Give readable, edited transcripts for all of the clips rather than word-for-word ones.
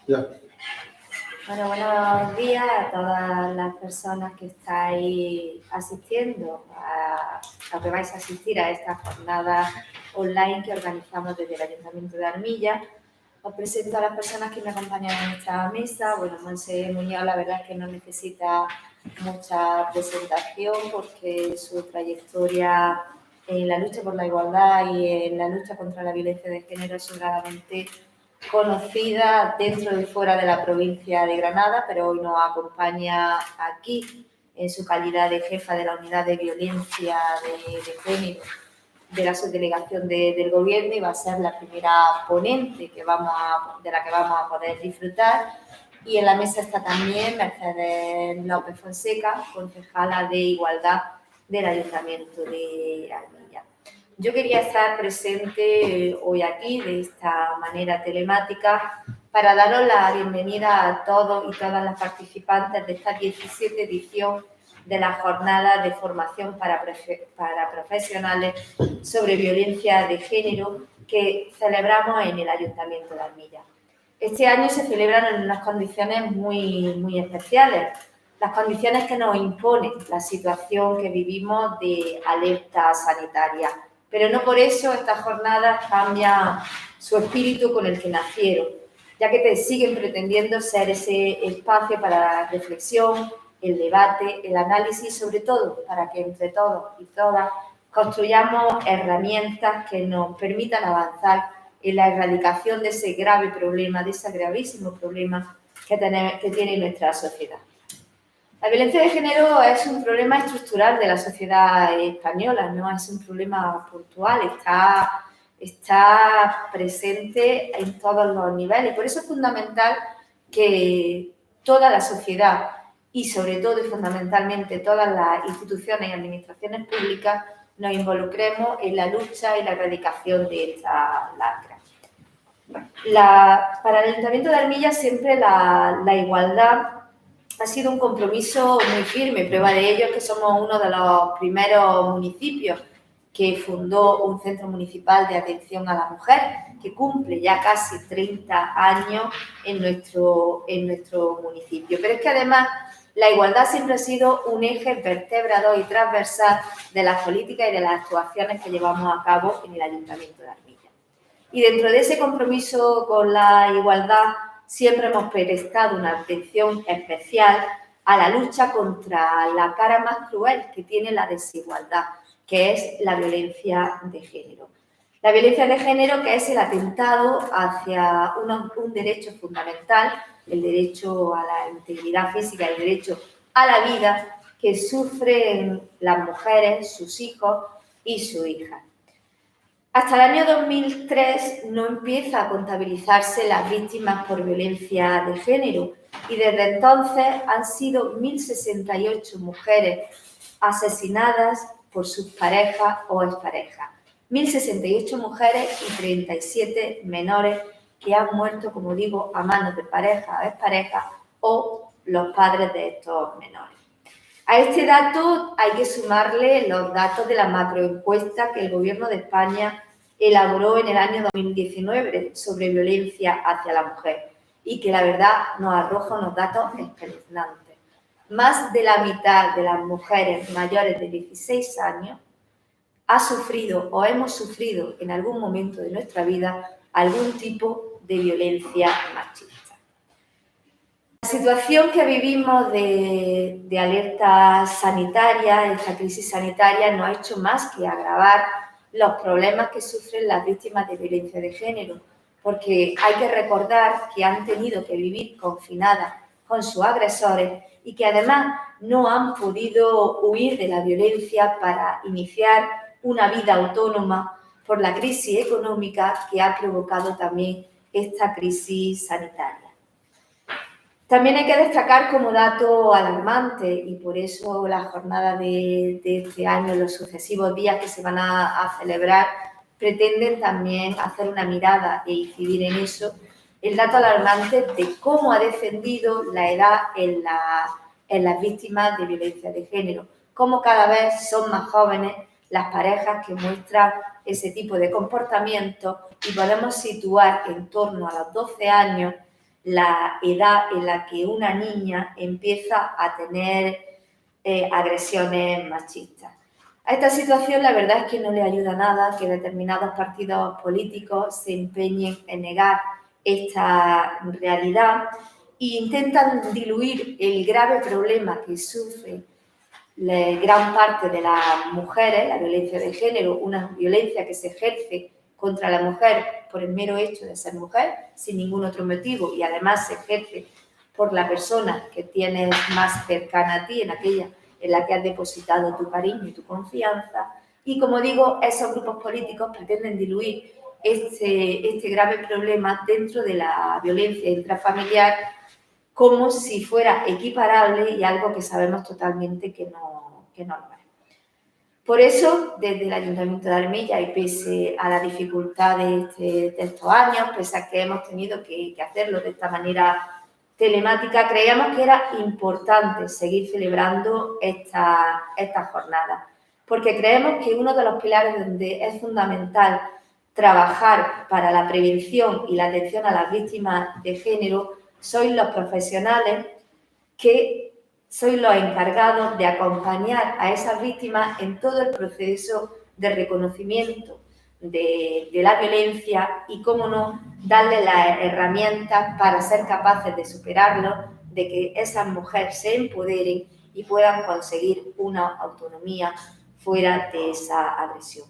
Ya. Bueno, buenos días a todas las personas que estáis asistiendo, a que vais a asistir a esta jornada online que organizamos desde el Ayuntamiento de Armilla. Os presento a las personas que me acompañan en esta mesa. Bueno, Monse Muñoz, la verdad es que no necesita mucha presentación porque su trayectoria en la lucha por la igualdad y en la lucha contra la violencia de género es sobradamente conocida dentro y fuera de la provincia de Granada, pero hoy nos acompaña aquí en su calidad de jefa de la unidad de violencia de género de la subdelegación del Gobierno y va a ser la primera ponente de la que vamos a poder disfrutar. Y en la mesa está también Mercedes López Fonseca, concejala de Igualdad del Ayuntamiento de Armilla. Yo quería estar presente hoy aquí de esta manera telemática para daros la bienvenida a todos y todas las participantes de esta 17ª edición de la jornada de formación para profesionales sobre violencia de género que celebramos en el Ayuntamiento de Armilla. Este año se celebran en unas condiciones muy especiales, las condiciones que nos imponen la situación que vivimos de alerta sanitaria. Pero no por eso estas jornadas cambian su espíritu con el que nacieron, ya que siguen pretendiendo ser ese espacio para la reflexión, el debate, el análisis, sobre todo para que entre todos y todas construyamos herramientas que nos permitan avanzar en la erradicación de ese grave problema, de ese gravísimo problema que tiene nuestra sociedad. La violencia de género es un problema estructural de la sociedad española, no es un problema puntual, está presente en todos los niveles. Por eso es fundamental que toda la sociedad y sobre todo y fundamentalmente todas las instituciones y administraciones públicas nos involucremos en la lucha y la erradicación de esta lacra. Para el Ayuntamiento de Armilla siempre la igualdad ha sido un compromiso muy firme. Prueba de ello es que somos uno de los primeros municipios que fundó un centro municipal de atención a la mujer, que cumple ya casi 30 años en nuestro municipio. Pero es que además la igualdad siempre ha sido un eje vertebrador y transversal de las políticas y de las actuaciones que llevamos a cabo en el Ayuntamiento de Armilla. Y dentro de ese compromiso con la igualdad siempre hemos prestado una atención especial a la lucha contra la cara más cruel que tiene la desigualdad, que es la violencia de género. La violencia de género, que es el atentado hacia un derecho fundamental, el derecho a la integridad física, el derecho a la vida, que sufren las mujeres, sus hijos y sus hijas. Hasta el año 2003 no empieza a contabilizarse las víctimas por violencia de género y desde entonces han sido 1.068 mujeres asesinadas por sus parejas o exparejas. 1.068 mujeres y 37 menores que han muerto, como digo, a manos de parejas o exparejas o los padres de estos menores. A este dato hay que sumarle los datos de la macroencuesta que el Gobierno de España elaboró en el año 2019 sobre violencia hacia la mujer y que la verdad nos arroja unos datos espeluznantes. Más de la mitad de las mujeres mayores de 16 años ha sufrido o hemos sufrido en algún momento de nuestra vida algún tipo de violencia machista. La situación que vivimos de alerta sanitaria, esta crisis sanitaria, no ha hecho más que agravar los problemas que sufren las víctimas de violencia de género, porque hay que recordar que han tenido que vivir confinadas con sus agresores y que además no han podido huir de la violencia para iniciar una vida autónoma por la crisis económica que ha provocado también esta crisis sanitaria. También hay que destacar como dato alarmante, y por eso la jornada de este año, los sucesivos días que se van a celebrar, pretenden también hacer una mirada e incidir en eso, el dato alarmante de cómo ha descendido la edad en las víctimas de violencia de género, cómo cada vez son más jóvenes las parejas que muestran ese tipo de comportamiento y podemos situar en torno a los 12 años la edad en la que una niña empieza a tener agresiones machistas. A esta situación la verdad es que no le ayuda nada que determinados partidos políticos se empeñen en negar esta realidad e intentan diluir el grave problema que sufre gran parte de las mujeres, la violencia de género, una violencia que se ejerce contra la mujer por el mero hecho de ser mujer, sin ningún otro motivo, y además se ejerce por la persona que tienes más cercana a ti, en aquella en la que has depositado tu cariño y tu confianza. Y como digo, esos grupos políticos pretenden diluir este grave problema dentro de la violencia intrafamiliar como si fuera equiparable y algo que sabemos totalmente que no lo es. Por eso, desde el Ayuntamiento de Armilla y pese a la dificultad de estos años, pese a que hemos tenido que hacerlo de esta manera telemática, creíamos que era importante seguir celebrando esta jornada, porque creemos que uno de los pilares donde es fundamental trabajar para la prevención y la atención a las víctimas de género sois los profesionales que sois los encargados de acompañar a esas víctimas en todo el proceso de reconocimiento de la violencia y, cómo no, darle las herramientas para ser capaces de superarlo, de que esas mujeres se empoderen y puedan conseguir una autonomía fuera de esa agresión.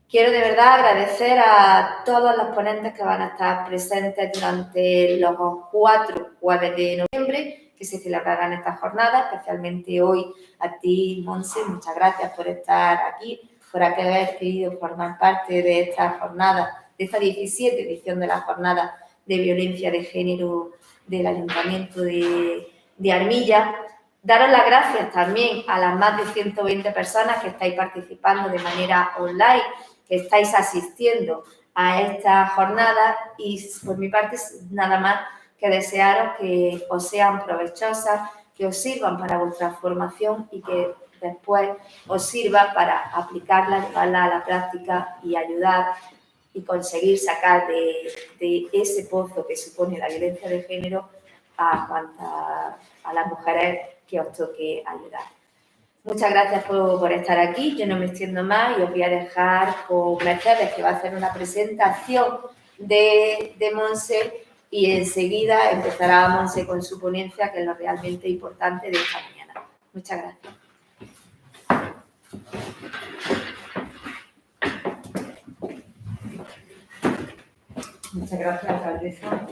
Quiero de verdad agradecer a todos los ponentes que van a estar presentes durante los 4 jueves de noviembre que se celebrarán estas jornadas, especialmente hoy a ti, Monse, muchas gracias por estar aquí, por haber querido formar parte de esta jornada, de esta 17 edición de la jornada de violencia de género del Ayuntamiento de Armilla. Daros las gracias también a las más de 120 personas que estáis participando de manera online, que estáis asistiendo a esta jornada y por mi parte nada más que desearos que os sean provechosas, que os sirvan para vuestra formación y que después os sirva para aplicarla, llevarla a la práctica y ayudar y conseguir sacar de ese pozo que supone la violencia de género a las mujeres que os toque ayudar. Muchas gracias por estar aquí. Yo no me extiendo más y os voy a dejar con Mercedes, que va a hacer una presentación de Monse y enseguida empezará Monse con su ponencia, que es lo realmente importante de esta mañana. Muchas gracias. Muchas gracias, alcaldesa.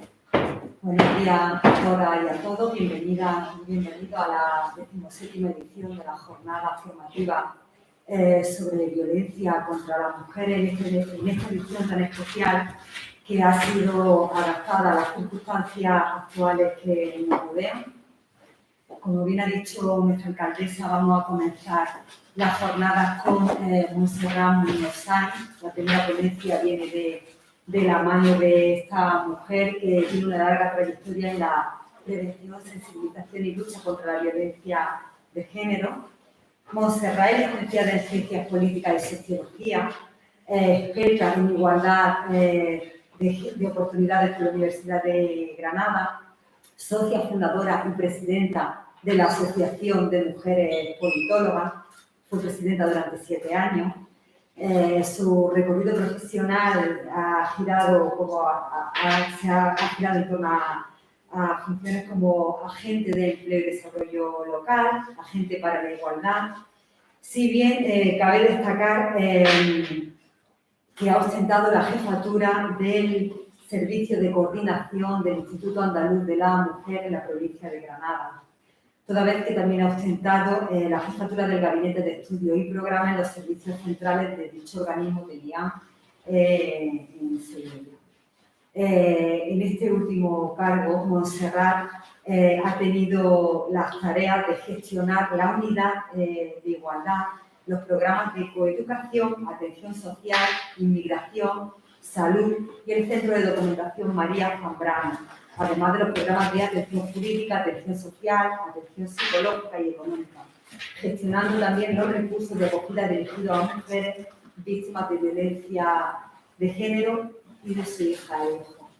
Buenos días a todas y a todos. Bienvenido a la 17ª edición de la jornada formativa sobre violencia contra las mujeres en esta edición tan especial que ha sido adaptada a las circunstancias actuales que nos rodean. Como bien ha dicho nuestra alcaldesa, vamos a comenzar las jornadas con Montserrat Muñoz Sainz. La primera ponencia viene de la mano de esta mujer que tiene una larga trayectoria en la prevención, sensibilización y lucha contra la violencia de género. Montserrat es licenciada en Ciencias Políticas y Sociología, experta en igualdad de oportunidades por la Universidad de Granada, socia fundadora y presidenta de la Asociación de Mujeres Politólogas, fue presidenta durante 7 años. Su recorrido profesional se ha girado en torno a funciones como agente de empleo y desarrollo local, agente para la igualdad. Si bien cabe destacar que ha ostentado la jefatura del Servicio de Coordinación del Instituto Andaluz de la Mujer en la provincia de Granada, toda vez que también ha ostentado la jefatura del Gabinete de Estudio y Programa en los servicios centrales de dicho organismo de IAM en Sevilla. En este último cargo, Montserrat ha tenido las tareas de gestionar la unidad de igualdad, los programas de coeducación, atención social, inmigración, salud y el Centro de Documentación María Zambrano, además de los programas de atención jurídica, atención social, atención psicológica y económica. gestionando también los recursos de acogida dirigidos a mujeres víctimas de violencia de género y de su hija e hijo.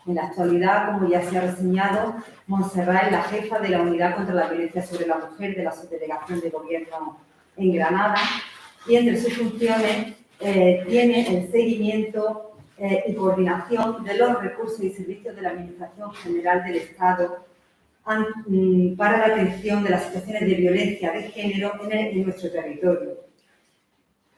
En la actualidad, como ya se ha reseñado, Montserrat es la jefa de la Unidad contra la Violencia sobre la Mujer de la Subdelegación de Gobierno en Granada y entre sus funciones tiene el seguimiento y coordinación de los recursos y servicios de la Administración General del Estado para la atención de las situaciones de violencia de género en nuestro territorio.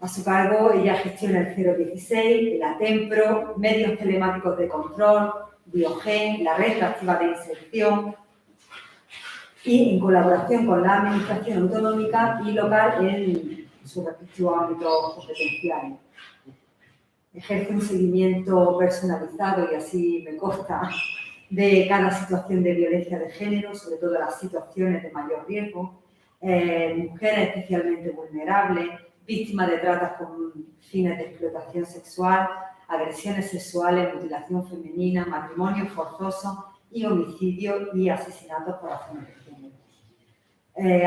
A su cargo, ella gestiona el 016, el ATEMPRO, medios telemáticos de control, Biogen, la red activa de inserción y en colaboración con la Administración autonómica y local en sus respectivos ámbitos competenciales. Ejerce un seguimiento personalizado y así me consta de cada situación de violencia de género, sobre todo las situaciones de mayor riesgo, mujeres especialmente vulnerables, víctimas de tratas con fines de explotación sexual, agresiones sexuales, mutilación femenina, matrimonio forzoso y homicidio y asesinatos por razones de género.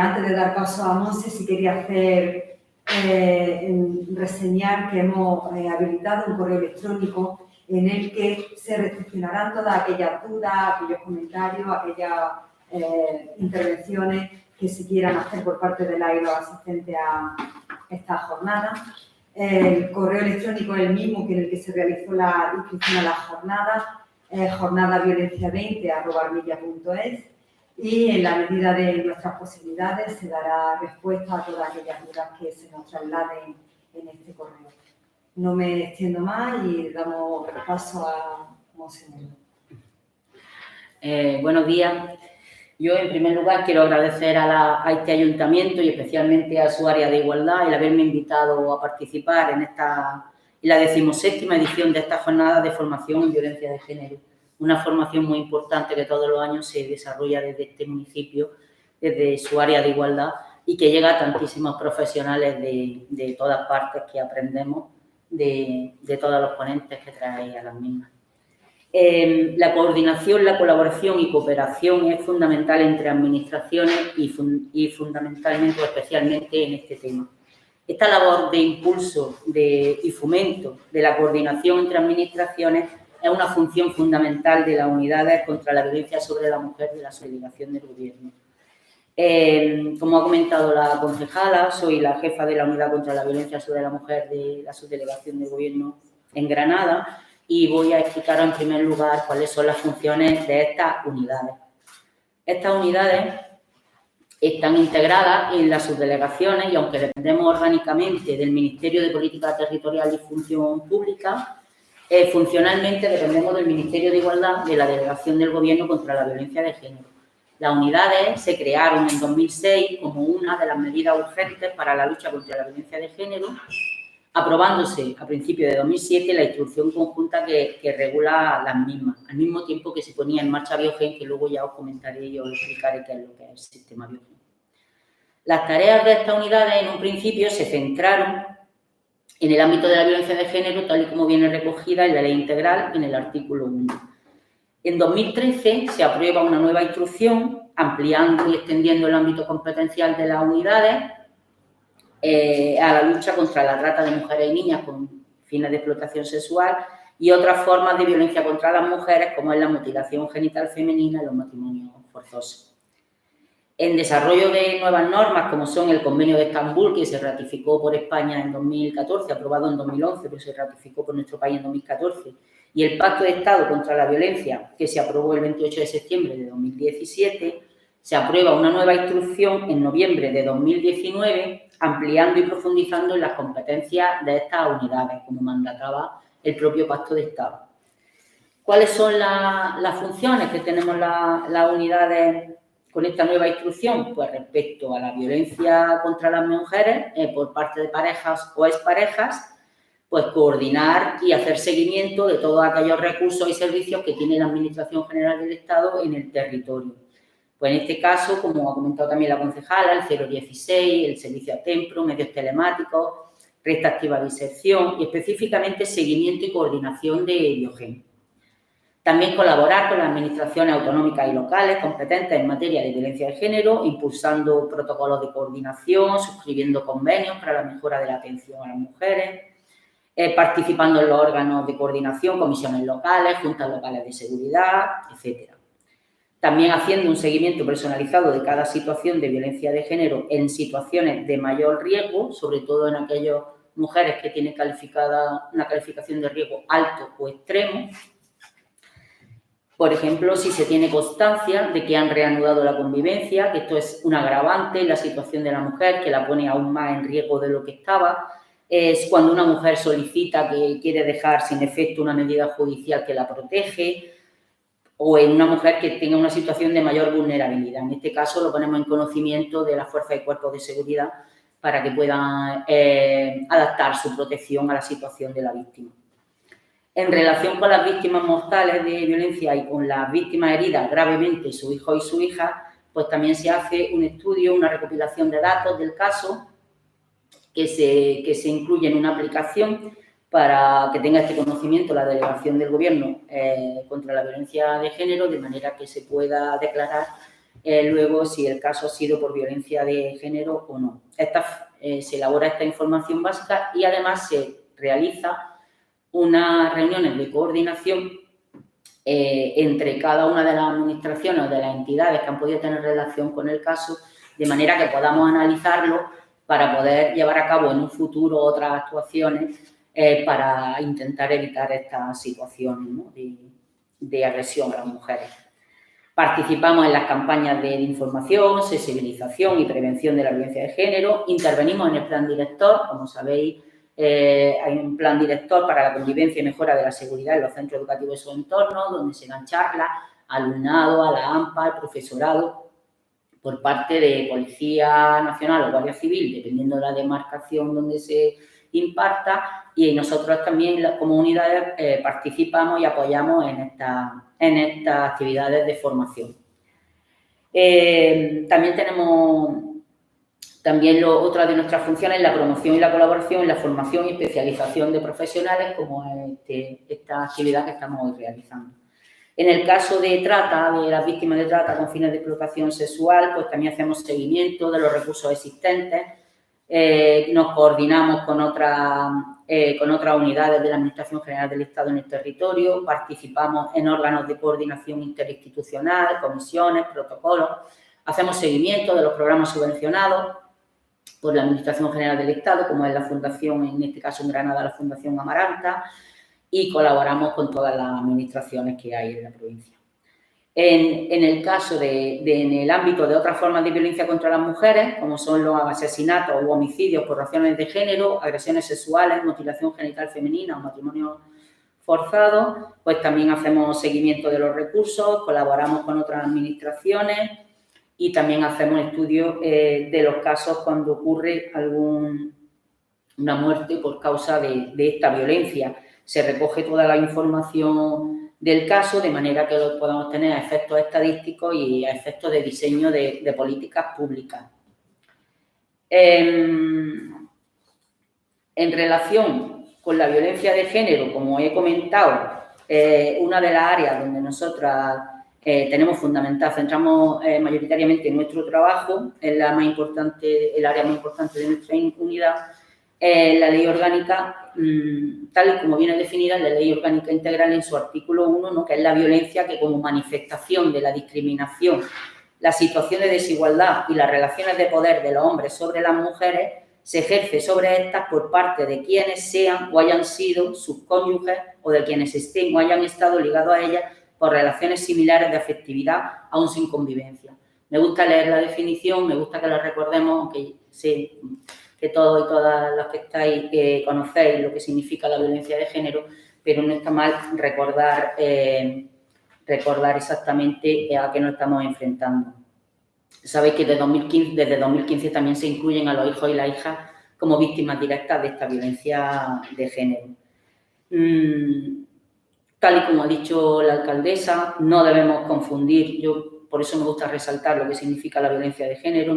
Antes de dar paso a Monse, sí quería reseñar que hemos habilitado un correo electrónico en el que se recepcionarán todas aquellas dudas, aquellos comentarios, aquellas intervenciones que se quieran hacer por parte del AILO asistente a esta jornada. El correo electrónico es el mismo que en el que se realizó la inscripción a la jornada, jornadaviolència20@armilla.es, y en la medida de nuestras posibilidades se dará respuesta a todas aquellas dudas que se nos trasladen en este correo. No me extiendo más y damos paso a Monseñor. Buenos días. Yo, en primer lugar, quiero agradecer a este ayuntamiento y especialmente a su área de igualdad el haberme invitado a participar en la 17ª edición de esta jornada de formación en violencia de género. Una formación muy importante que todos los años se desarrolla desde este municipio, desde su área de igualdad y que llega a tantísimos profesionales de todas partes que aprendemos de todos los ponentes que trae a las mismas. La coordinación, la colaboración y cooperación es fundamental entre administraciones y fundamentalmente o especialmente en este tema. Esta labor de impulso y fomento de la coordinación entre administraciones es una función fundamental de las unidades contra la violencia sobre la mujer de la subdelegación del Gobierno. Como ha comentado la concejala, soy la jefa de la Unidad contra la Violencia sobre la Mujer de la subdelegación del Gobierno en Granada y voy a explicaros en primer lugar cuáles son las funciones de estas unidades. Estas unidades están integradas en las subdelegaciones y aunque dependemos orgánicamente del Ministerio de Política Territorial y Función Pública, funcionalmente dependemos del Ministerio de Igualdad de la Delegación del Gobierno contra la Violencia de Género. Las unidades se crearon en 2006 como una de las medidas urgentes para la lucha contra la violencia de género, aprobándose a principios de 2007 la instrucción conjunta que regula las mismas, al mismo tiempo que se ponía en marcha Biogen, que luego ya os comentaré y os explicaré qué es lo que es el sistema Biogen. Las tareas de estas unidades en un principio se centraron en el ámbito de la violencia de género, tal y como viene recogida en la Ley Integral en el artículo 1. En 2013 se aprueba una nueva instrucción ampliando y extendiendo el ámbito competencial de las unidades a la lucha contra la trata de mujeres y niñas con fines de explotación sexual y otras formas de violencia contra las mujeres, como es la mutilación genital femenina y los matrimonios forzosos. En desarrollo de nuevas normas, como son el Convenio de Estambul, que se ratificó por España en 2014, aprobado en 2011, pero se ratificó por nuestro país en 2014, y el Pacto de Estado contra la Violencia, que se aprobó el 28 de septiembre de 2017, se aprueba una nueva instrucción en noviembre de 2019, ampliando y profundizando en las competencias de estas unidades, como mandataba el propio Pacto de Estado. ¿Cuáles son las funciones que tenemos las unidades con esta nueva instrucción? Pues respecto a la violencia contra las mujeres por parte de parejas o exparejas, pues coordinar y hacer seguimiento de todos aquellos recursos y servicios que tiene la Administración General del Estado en el territorio. Pues en este caso, como ha comentado también la concejala, el 016, el servicio ATEMPRO, medios telemáticos, red activa de inserción y específicamente seguimiento y coordinación de Biogen. También colaborar con las administraciones autonómicas y locales competentes en materia de violencia de género, impulsando protocolos de coordinación, suscribiendo convenios para la mejora de la atención a las mujeres, participando en los órganos de coordinación, comisiones locales, juntas locales de seguridad, etcétera. También haciendo un seguimiento personalizado de cada situación de violencia de género en situaciones de mayor riesgo, sobre todo en aquellas mujeres que tienen una calificación de riesgo alto o extremo. Por ejemplo, si se tiene constancia de que han reanudado la convivencia, que esto es un agravante en la situación de la mujer, que la pone aún más en riesgo de lo que estaba. Es cuando una mujer solicita que quiere dejar sin efecto una medida judicial que la protege, o en una mujer que tenga una situación de mayor vulnerabilidad. En este caso lo ponemos en conocimiento de las fuerzas y cuerpos de seguridad para que puedan adaptar su protección a la situación de la víctima. En relación con las víctimas mortales de violencia y con las víctimas heridas gravemente, su hijo y su hija, pues también se hace un estudio, una recopilación de datos del caso que se incluye en una aplicación para que tenga este conocimiento la delegación del Gobierno contra la violencia de género, de manera que se pueda declarar luego si el caso ha sido por violencia de género o no. Se elabora esta información básica y además se realiza unas reuniones de coordinación entre cada una de las administraciones o de las entidades que han podido tener relación con el caso, de manera que podamos analizarlo para poder llevar a cabo en un futuro otras actuaciones para intentar evitar estas situaciones, ¿no?, de agresión a las mujeres. Participamos en las campañas de información, sensibilización y prevención de la violencia de género. Intervenimos en el plan director, como sabéis, hay un plan director para la convivencia y mejora de la seguridad en los centros educativos y su entorno, donde se dan charlas al alumnado, a la AMPA, al profesorado, por parte de Policía Nacional o Guardia Civil, dependiendo de la demarcación donde se imparta, y nosotros también como unidades participamos y apoyamos en estas actividades de formación. Otra de nuestras funciones es la promoción y la colaboración en la formación y especialización de profesionales, como esta actividad que estamos hoy realizando. En el caso de trata, de las víctimas de trata con fines de explotación sexual, pues también hacemos seguimiento de los recursos existentes, nos coordinamos con otras unidades de la Administración General del Estado en el territorio, participamos en órganos de coordinación interinstitucional, comisiones, protocolos, hacemos seguimiento de los programas subvencionados por la Administración General del Estado, como es la Fundación, en este caso en Granada, la Fundación Amaranta, y colaboramos con todas las administraciones que hay en la provincia. En el caso en el ámbito de otras formas de violencia contra las mujeres, como son los asesinatos u homicidios por razones de género, agresiones sexuales, mutilación genital femenina o matrimonio forzado, pues también hacemos seguimiento de los recursos, colaboramos con otras administraciones y también hacemos estudios de los casos cuando ocurre una muerte por causa de esta violencia. Se recoge toda la información del caso de manera que lo podamos tener a efectos estadísticos y a efectos de diseño de políticas públicas. En relación con la violencia de género, como he comentado, una de las áreas donde nosotras tenemos fundamental, centramos mayoritariamente nuestro trabajo, es el área más importante de nuestra unidad, la ley orgánica, tal y como viene definida en la ley orgánica integral en su artículo 1, ¿no?, que es la violencia que como manifestación de la discriminación, la situación de desigualdad y las relaciones de poder de los hombres sobre las mujeres se ejerce sobre estas por parte de quienes sean o hayan sido sus cónyuges o de quienes estén o hayan estado ligados a ellas por relaciones similares de afectividad, aún sin convivencia. Me gusta leer la definición, me gusta que la recordemos, aunque sé que todos y todas los que estáis conocéis lo que significa la violencia de género, pero no está mal recordar exactamente a qué nos estamos enfrentando. Sabéis que desde 2015 también se incluyen a los hijos y las hijas como víctimas directas de esta violencia de género. Tal y como ha dicho la alcaldesa, no debemos confundir, yo por eso me gusta resaltar lo que significa la violencia de género,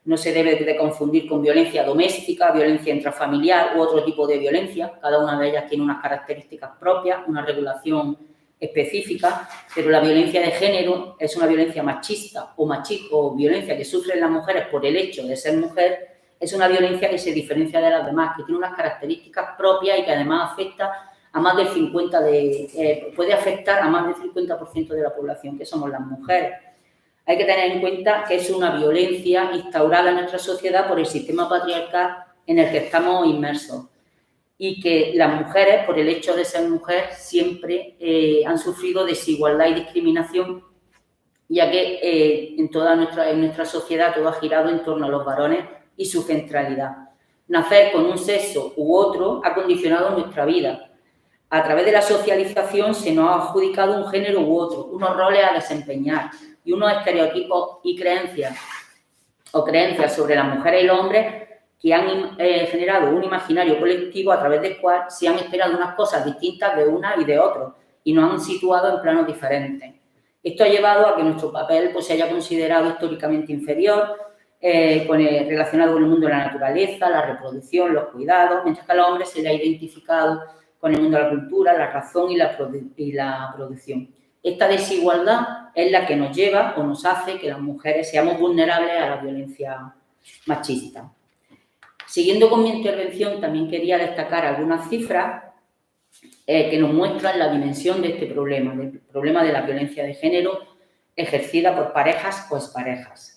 no se debe de confundir con violencia doméstica, violencia intrafamiliar u otro tipo de violencia. Cada una de ellas tiene unas características propias, una regulación específicas, pero la violencia de género es una violencia machista o violencia que sufren las mujeres por el hecho de ser mujer, es una violencia que se diferencia de las demás, que tiene unas características propias y que además afecta a más del 50%, puede afectar a más del 50% de la población, que somos las mujeres. Hay que tener en cuenta que es una violencia instaurada en nuestra sociedad por el sistema patriarcal en el que estamos inmersos y que las mujeres, por el hecho de ser mujer, siempre han sufrido desigualdad y discriminación, ya que en nuestra sociedad todo ha girado en torno a los varones y su centralidad. Nacer con un sexo u otro ha condicionado nuestra vida. A través de la socialización se nos ha adjudicado un género u otro, unos roles a desempeñar y unos estereotipos y creencias sobre las mujeres y los hombres que han generado un imaginario colectivo a través del cual se han esperado unas cosas distintas de una y de otro y nos han situado en planos diferentes. Esto ha llevado a que nuestro papel pues, se haya considerado históricamente inferior, relacionado con el mundo de la naturaleza, la reproducción, los cuidados, mientras que a los hombres se les ha identificado con el mundo de la cultura, la razón y la producción. Esta desigualdad es la que nos lleva o nos hace que las mujeres seamos vulnerables a la violencia machista. Siguiendo con mi intervención, también quería destacar algunas cifras que nos muestran la dimensión de este problema, del problema de la violencia de género ejercida por parejas o exparejas.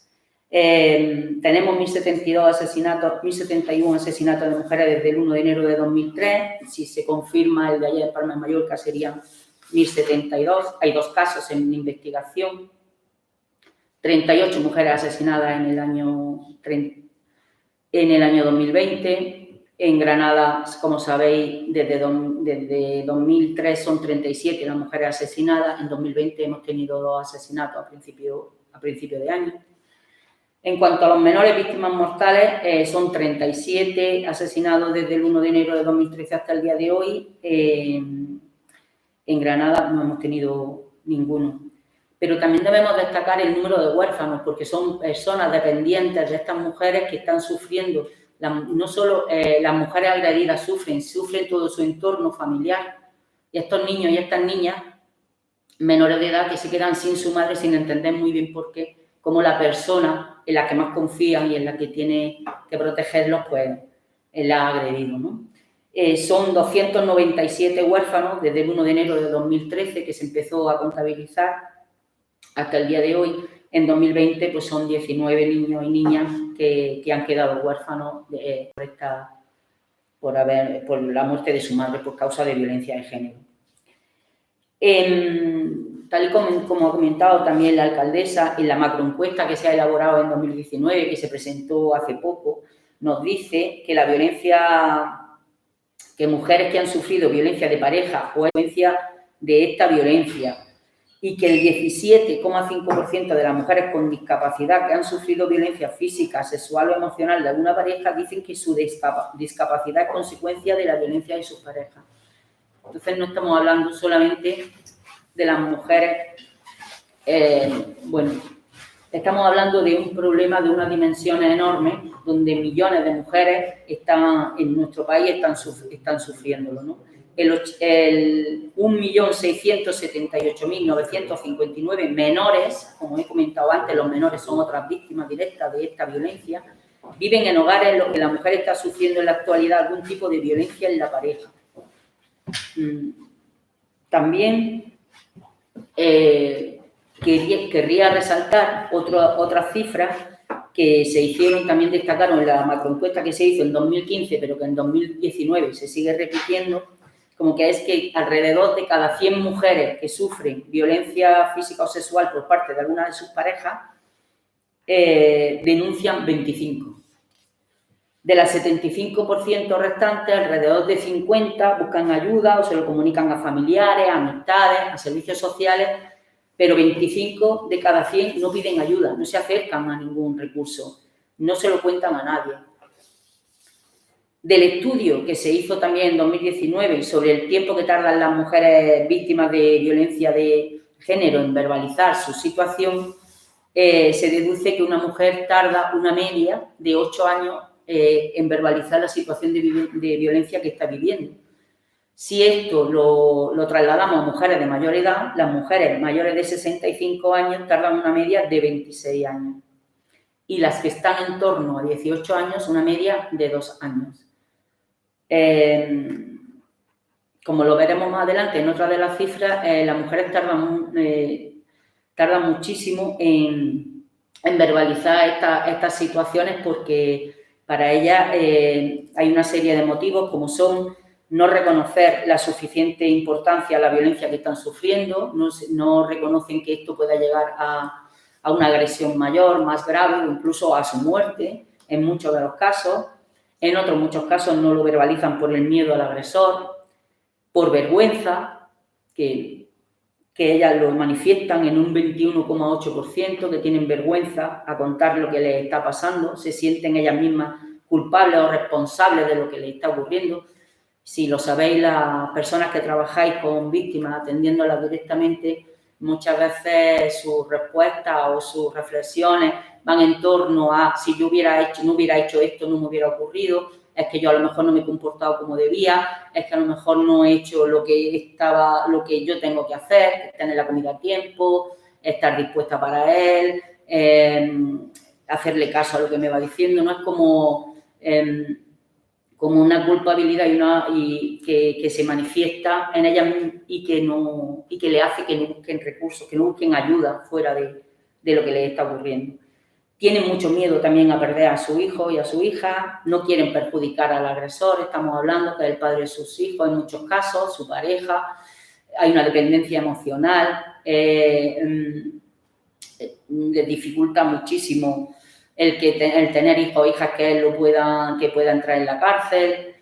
Tenemos 1.071 asesinatos de mujeres desde el 1 de enero de 2003. Si se confirma el de ayer de Palma de Mallorca, serían 1.072. Hay 2 casos en investigación. 38 mujeres asesinadas en el año 2020. En Granada, como sabéis, desde 2003 son 37 las mujeres asesinadas. En 2020 hemos tenido 2 asesinatos a principio de año. En cuanto a los menores víctimas mortales, son 37 asesinados desde el 1 de enero de 2013 hasta el día de hoy. En Granada no hemos tenido ninguno. Pero también debemos destacar el número de huérfanos, porque son personas dependientes de estas mujeres que están sufriendo. No solo las mujeres agredidas sufren todo su entorno familiar. Y estos niños y estas niñas menores de edad que se quedan sin su madre sin entender muy bien por qué, como la persona en la que más confían y en la que tiene que protegerlos, pues la ha agredido, ¿no? Son 297 huérfanos desde el 1 de enero de 2013 que se empezó a contabilizar hasta el día de hoy. En 2020 pues son 19 niños y niñas que han quedado huérfanos por la muerte de su madre por causa de violencia de género. Tal y como ha comentado también la alcaldesa, en la macroencuesta que se ha elaborado en 2019, que se presentó hace poco, nos dice que la violencia, que mujeres que han sufrido violencia de pareja o violencia de esta violencia, y que el 17,5% de las mujeres con discapacidad que han sufrido violencia física, sexual o emocional de alguna pareja dicen que su discapacidad es consecuencia de la violencia de sus parejas. Entonces no estamos hablando solamente de las mujeres, estamos hablando de un problema de unas dimensiones enormes donde millones de mujeres en nuestro país están sufriéndolo, ¿no? El 1.678.959 menores, como he comentado antes, los menores son otras víctimas directas de esta violencia, viven en hogares en los que la mujer está sufriendo en la actualidad algún tipo de violencia en la pareja. También querría resaltar otras cifras que se hicieron, también destacaron en la macroencuesta que se hizo en 2015, pero que en 2019 se sigue repitiendo, como que es que alrededor de cada 100 mujeres que sufren violencia física o sexual por parte de alguna de sus parejas, denuncian 25. De las 75% restantes, alrededor de 50 buscan ayuda o se lo comunican a familiares, a amistades, a servicios sociales, pero 25 de cada 100 no piden ayuda, no se acercan a ningún recurso, no se lo cuentan a nadie. Del estudio que se hizo también en 2019 sobre el tiempo que tardan las mujeres víctimas de violencia de género en verbalizar su situación, se deduce que una mujer tarda una media de 8 años en verbalizar la situación de violencia que está viviendo. Si esto lo trasladamos a mujeres de mayor edad, las mujeres mayores de 65 años tardan una media de 26 años. Y las que están en torno a 18 años, una media de 2 años. Como lo veremos más adelante en otra de las cifras, las mujeres tardan muchísimo en verbalizar estas situaciones porque para ellas hay una serie de motivos como son no reconocer la suficiente importancia a la violencia que están sufriendo, no reconocen que esto pueda llegar a una agresión mayor, más grave o incluso a su muerte en muchos de los casos. En otros muchos casos no lo verbalizan por el miedo al agresor, por vergüenza, que ellas lo manifiestan en un 21,8%, que tienen vergüenza a contar lo que les está pasando, se sienten ellas mismas culpables o responsables de lo que les está ocurriendo. Si lo sabéis, las personas que trabajáis con víctimas, atendiéndolas directamente, muchas veces sus respuestas o sus reflexiones van en torno a si yo no hubiera hecho esto, no me hubiera ocurrido, es que yo a lo mejor no me he comportado como debía, es que a lo mejor no he hecho lo que yo tengo que hacer, tener la comida a tiempo, estar dispuesta para él, hacerle caso a lo que me va diciendo, no es como una culpabilidad y que se manifiesta en ellas y que le hace que no busquen recursos, que no busquen ayuda fuera de lo que les está ocurriendo. Tienen mucho miedo también a perder a su hijo y a su hija, no quieren perjudicar al agresor, estamos hablando que es el padre de sus hijos en muchos casos, su pareja, hay una dependencia emocional, les dificulta muchísimo el tener hijos o hijas que pueda entrar en la cárcel,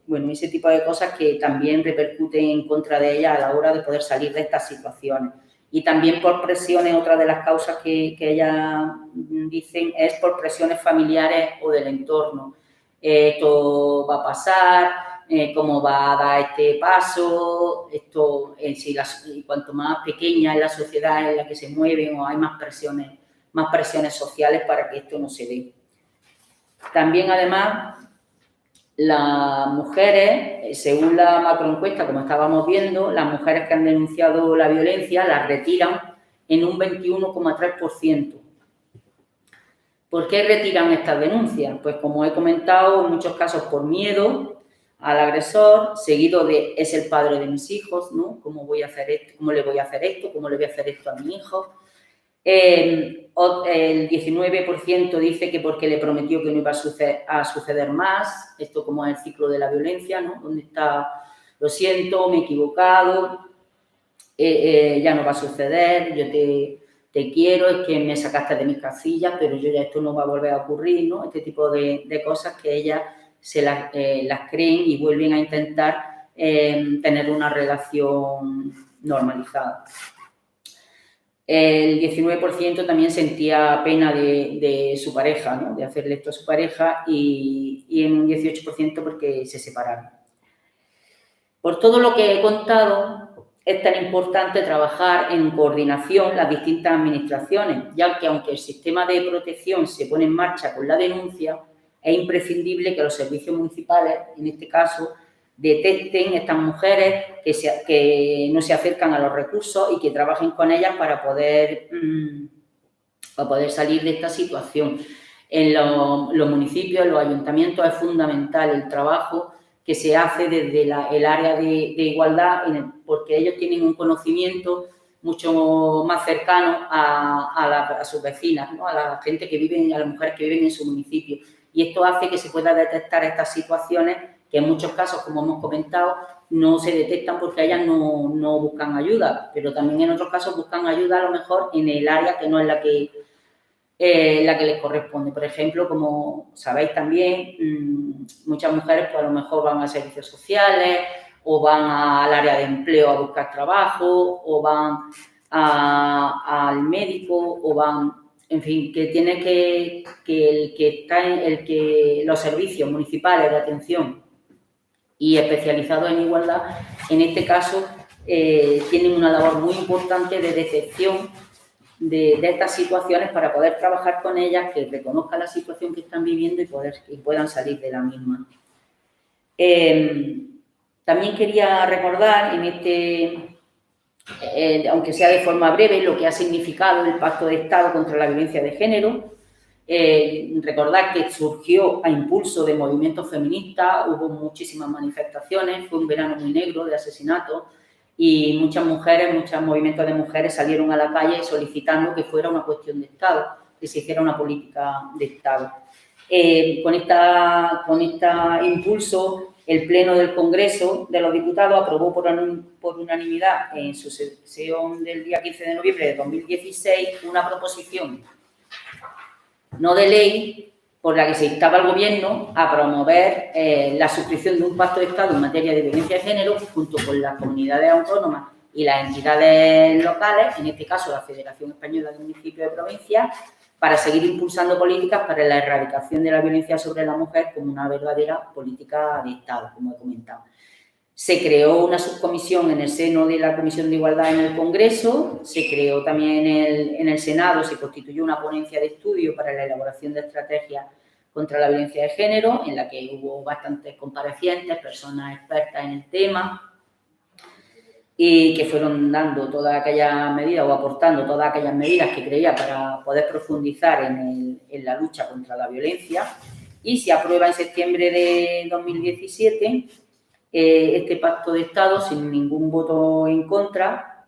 bueno, ese tipo de cosas que también repercuten en contra de ella a la hora de poder salir de estas situaciones. Y también por presiones, otra de las causas que ellas dicen es por presiones familiares o del entorno. Esto va a pasar, cómo va a dar este paso, cuanto más pequeña es la sociedad en la que se mueven o hay más presiones sociales para que esto no se dé. También, además, las mujeres, según la macroencuesta, como estábamos viendo, las mujeres que han denunciado la violencia las retiran en un 21,3%. ¿Por qué retiran estas denuncias? Pues, como he comentado, en muchos casos por miedo al agresor, seguido de es el padre de mis hijos, ¿no? ¿Cómo voy a hacer esto? ¿Cómo le voy a hacer esto? ¿Cómo le voy a hacer esto a mi hijo? El 19% dice que porque le prometió que no iba a suceder más, esto como es el ciclo de la violencia, ¿no? Donde está, lo siento, me he equivocado, ya no va a suceder, yo te quiero, es que me sacaste de mis casillas, pero yo ya esto no va a volver a ocurrir, ¿no? Este tipo de cosas que ellas se las creen y vuelven a intentar tener una relación normalizada. El 19% también sentía pena de su pareja, ¿no? De hacerle esto a su pareja y en un 18% porque se separaron. Por todo lo que he contado, es tan importante trabajar en coordinación las distintas administraciones, ya que aunque el sistema de protección se pone en marcha con la denuncia, es imprescindible que los servicios municipales, en este caso, detecten estas mujeres que no se acercan a los recursos y que trabajen con ellas para poder salir de esta situación. En los municipios, en los ayuntamientos, es fundamental el trabajo que se hace desde el área de igualdad, porque ellos tienen un conocimiento mucho más cercano a sus vecinas, ¿no? A la gente que vive, a las mujeres que viven en su municipio. Y esto hace que se pueda detectar estas situaciones que en muchos casos, como hemos comentado, no se detectan porque ellas no buscan ayuda, pero también en otros casos buscan ayuda a lo mejor en el área que no es la que les corresponde. Por ejemplo, como sabéis también, muchas mujeres pues a lo mejor van a servicios sociales o van al área de empleo a buscar trabajo o van al médico o van, en fin, que tiene que los servicios municipales de atención y especializados en igualdad, en este caso, tienen una labor muy importante de detección de estas situaciones para poder trabajar con ellas, que reconozcan la situación que están viviendo y puedan salir de la misma. También quería recordar, aunque sea de forma breve, lo que ha significado el Pacto de Estado contra la Violencia de Género. Recordar que surgió a impulso de movimientos feministas, hubo muchísimas manifestaciones, fue un verano muy negro de asesinatos y muchas mujeres, muchos movimientos de mujeres salieron a la calle solicitando que fuera una cuestión de Estado, que se hiciera una política de Estado. Con este impulso, el Pleno del Congreso de los Diputados aprobó por unanimidad en su sesión del día 15 de noviembre de 2016 una proposición no de ley por la que se instaba al Gobierno a promover la suscripción de un pacto de Estado en materia de violencia de género junto con las comunidades autónomas y las entidades locales, en este caso la Federación Española de Municipios y Provincias, para seguir impulsando políticas para la erradicación de la violencia sobre la mujer como una verdadera política de Estado, como he comentado. Se creó una subcomisión en el seno de la Comisión de Igualdad en el Congreso, se creó también en el Senado, se constituyó una ponencia de estudio para la elaboración de estrategias contra la violencia de género, en la que hubo bastantes comparecientes, personas expertas en el tema, y que fueron dando todas aquellas medidas o aportando todas aquellas medidas que creía para poder profundizar en la lucha contra la violencia. Y se aprueba en septiembre de 2017 este pacto de Estado sin ningún voto en contra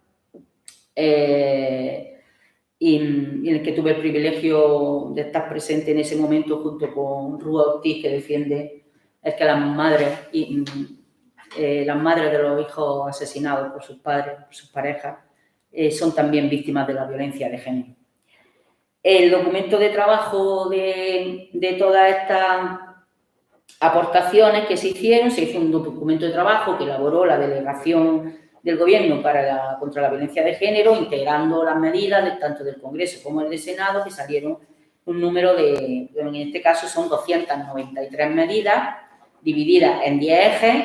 y en el que tuve el privilegio de estar presente en ese momento junto con Rúa Ortiz, que defiende que las madres de los hijos asesinados por sus padres, por sus parejas, son también víctimas de la violencia de género. El documento de trabajo de todas estas aportaciones que se hizo un documento de trabajo que elaboró la delegación del Gobierno contra la violencia de género, integrando las medidas tanto del Congreso como del Senado, que salieron un número en este caso son 293 medidas, divididas en 10 ejes.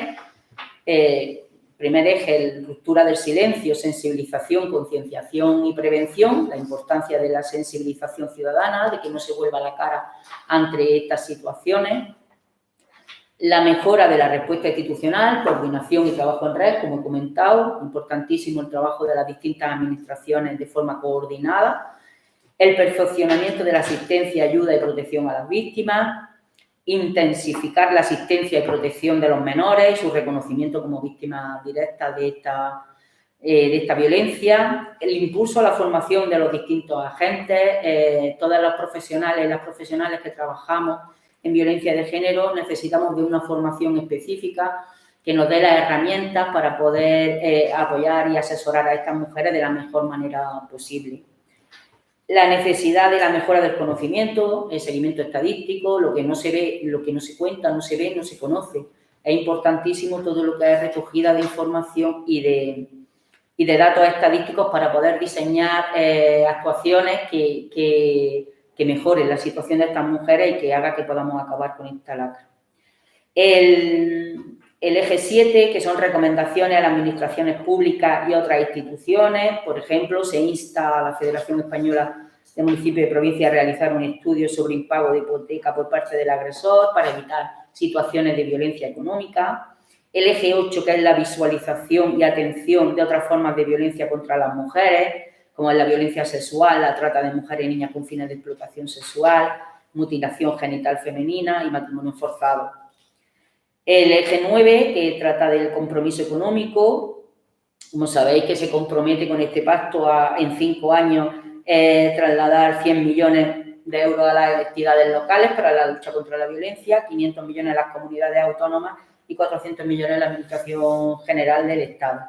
Primer eje, ruptura del silencio, sensibilización, concienciación y prevención, la importancia de la sensibilización ciudadana, de que no se vuelva la cara ante estas situaciones. La mejora de la respuesta institucional, coordinación y trabajo en red, como he comentado, importantísimo el trabajo de las distintas administraciones de forma coordinada. El perfeccionamiento de la asistencia, ayuda y protección a las víctimas. Intensificar la asistencia y protección de los menores y su reconocimiento como víctimas directas de esta violencia. El impulso a la formación de los distintos agentes, todas las profesionales y las profesionales que trabajamos en violencia de género necesitamos de una formación específica que nos dé las herramientas para poder apoyar y asesorar a estas mujeres de la mejor manera posible. La necesidad de la mejora del conocimiento, el seguimiento estadístico, lo que no se ve, lo que no se cuenta, no se ve, no se conoce. Es importantísimo todo lo que es recogida de información y de datos estadísticos para poder diseñar actuaciones que mejoren la situación de estas mujeres y que haga que podamos acabar con esta lacra. El eje 7, que son recomendaciones a las administraciones públicas y otras instituciones. Por ejemplo, se insta a la Federación Española de Municipios y Provincias a realizar un estudio sobre impago de hipoteca por parte del agresor para evitar situaciones de violencia económica. El eje 8, que es la visualización y atención de otras formas de violencia contra las mujeres, como es la violencia sexual, la trata de mujeres y niñas con fines de explotación sexual, mutilación genital femenina y matrimonio forzado. El eje 9, que trata del compromiso económico, como sabéis que se compromete con este pacto en 5 años trasladar 100 millones de euros a las entidades locales para la lucha contra la violencia, 500 millones a las comunidades autónomas y 400 millones a la Administración General del Estado.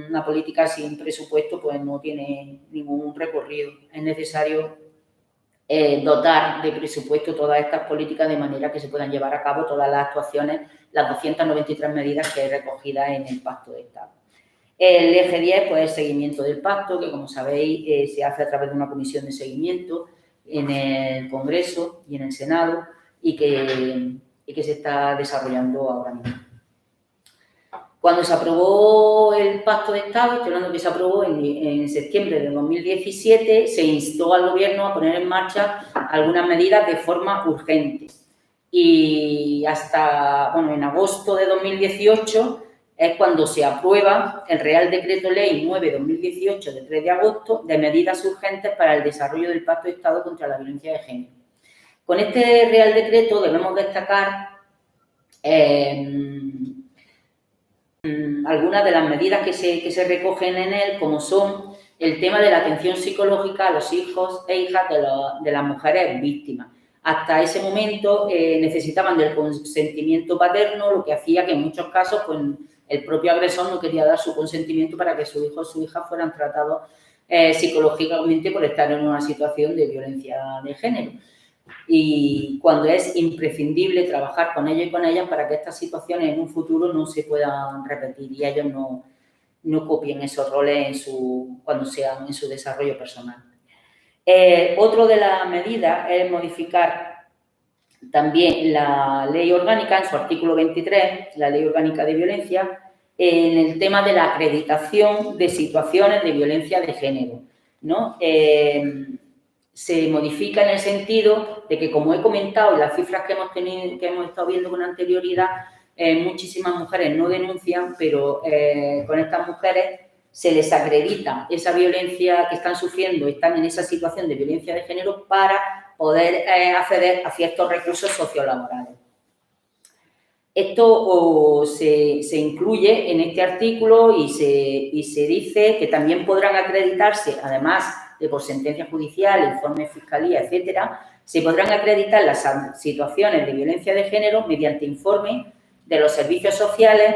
Una política sin presupuesto pues no tiene ningún recorrido. Es necesario dotar de presupuesto todas estas políticas de manera que se puedan llevar a cabo todas las actuaciones, las 293 medidas que hay recogidas en el Pacto de Estado. El eje 10, pues, el seguimiento del pacto, que como sabéis se hace a través de una comisión de seguimiento en el Congreso y en el Senado y que se está desarrollando ahora mismo. Cuando se aprobó el Pacto de Estado, estoy hablando que se aprobó en septiembre de 2017, se instó al Gobierno a poner en marcha algunas medidas de forma urgente. y hasta, bueno, en agosto de 2018 es cuando se aprueba el Real Decreto Ley 9/2018 de 3 de agosto de medidas urgentes para el desarrollo del Pacto de Estado contra la Violencia de Género. Con este Real Decreto debemos destacar algunas de las medidas que se recogen en él, como son el tema de la atención psicológica a los hijos e hijas de las mujeres víctimas. Hasta ese momento necesitaban del consentimiento paterno, lo que hacía que en muchos casos pues, el propio agresor no quería dar su consentimiento para que su hijo o su hija fueran tratados psicológicamente por estar en una situación de violencia de género. Y cuando es imprescindible trabajar con ellos y con ellas para que estas situaciones en un futuro no se puedan repetir y ellos no copien esos roles cuando sean en su desarrollo personal. Otro de las medidas es modificar también la ley orgánica en su artículo 23, la ley orgánica de violencia, en el tema de la acreditación de situaciones de violencia de género, ¿no? Se modifica en el sentido de que, como he comentado, en las cifras que hemos estado viendo con anterioridad, muchísimas mujeres no denuncian, pero con estas mujeres se les acredita esa violencia que están sufriendo, están en esa situación de violencia de género para poder acceder a ciertos recursos sociolaborales. Esto se incluye en este artículo y se dice que también podrán acreditarse, además de por sentencia judicial, informe de fiscalía, etcétera, se podrán acreditar las situaciones de violencia de género mediante informe de los servicios sociales,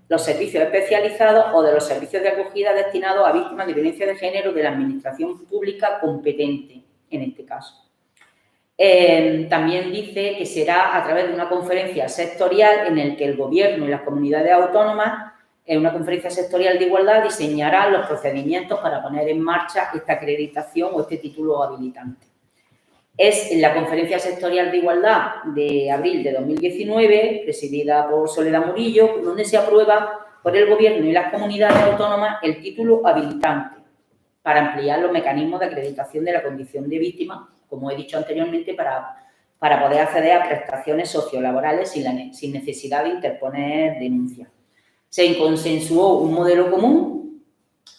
los servicios especializados o de los servicios de acogida destinados a víctimas de violencia de género de la administración pública competente, en este caso. También dice que será a través de una conferencia sectorial en el que el Gobierno y las comunidades autónomas, en una conferencia sectorial de igualdad, diseñarán los procedimientos para poner en marcha esta acreditación o este título habilitante. Es en la conferencia sectorial de igualdad de abril de 2019, presidida por Soledad Murillo, donde se aprueba por el Gobierno y las comunidades autónomas el título habilitante para ampliar los mecanismos de acreditación de la condición de víctima, como he dicho anteriormente, para poder acceder a prestaciones sociolaborales sin necesidad de interponer denuncia. Se consensuó un modelo común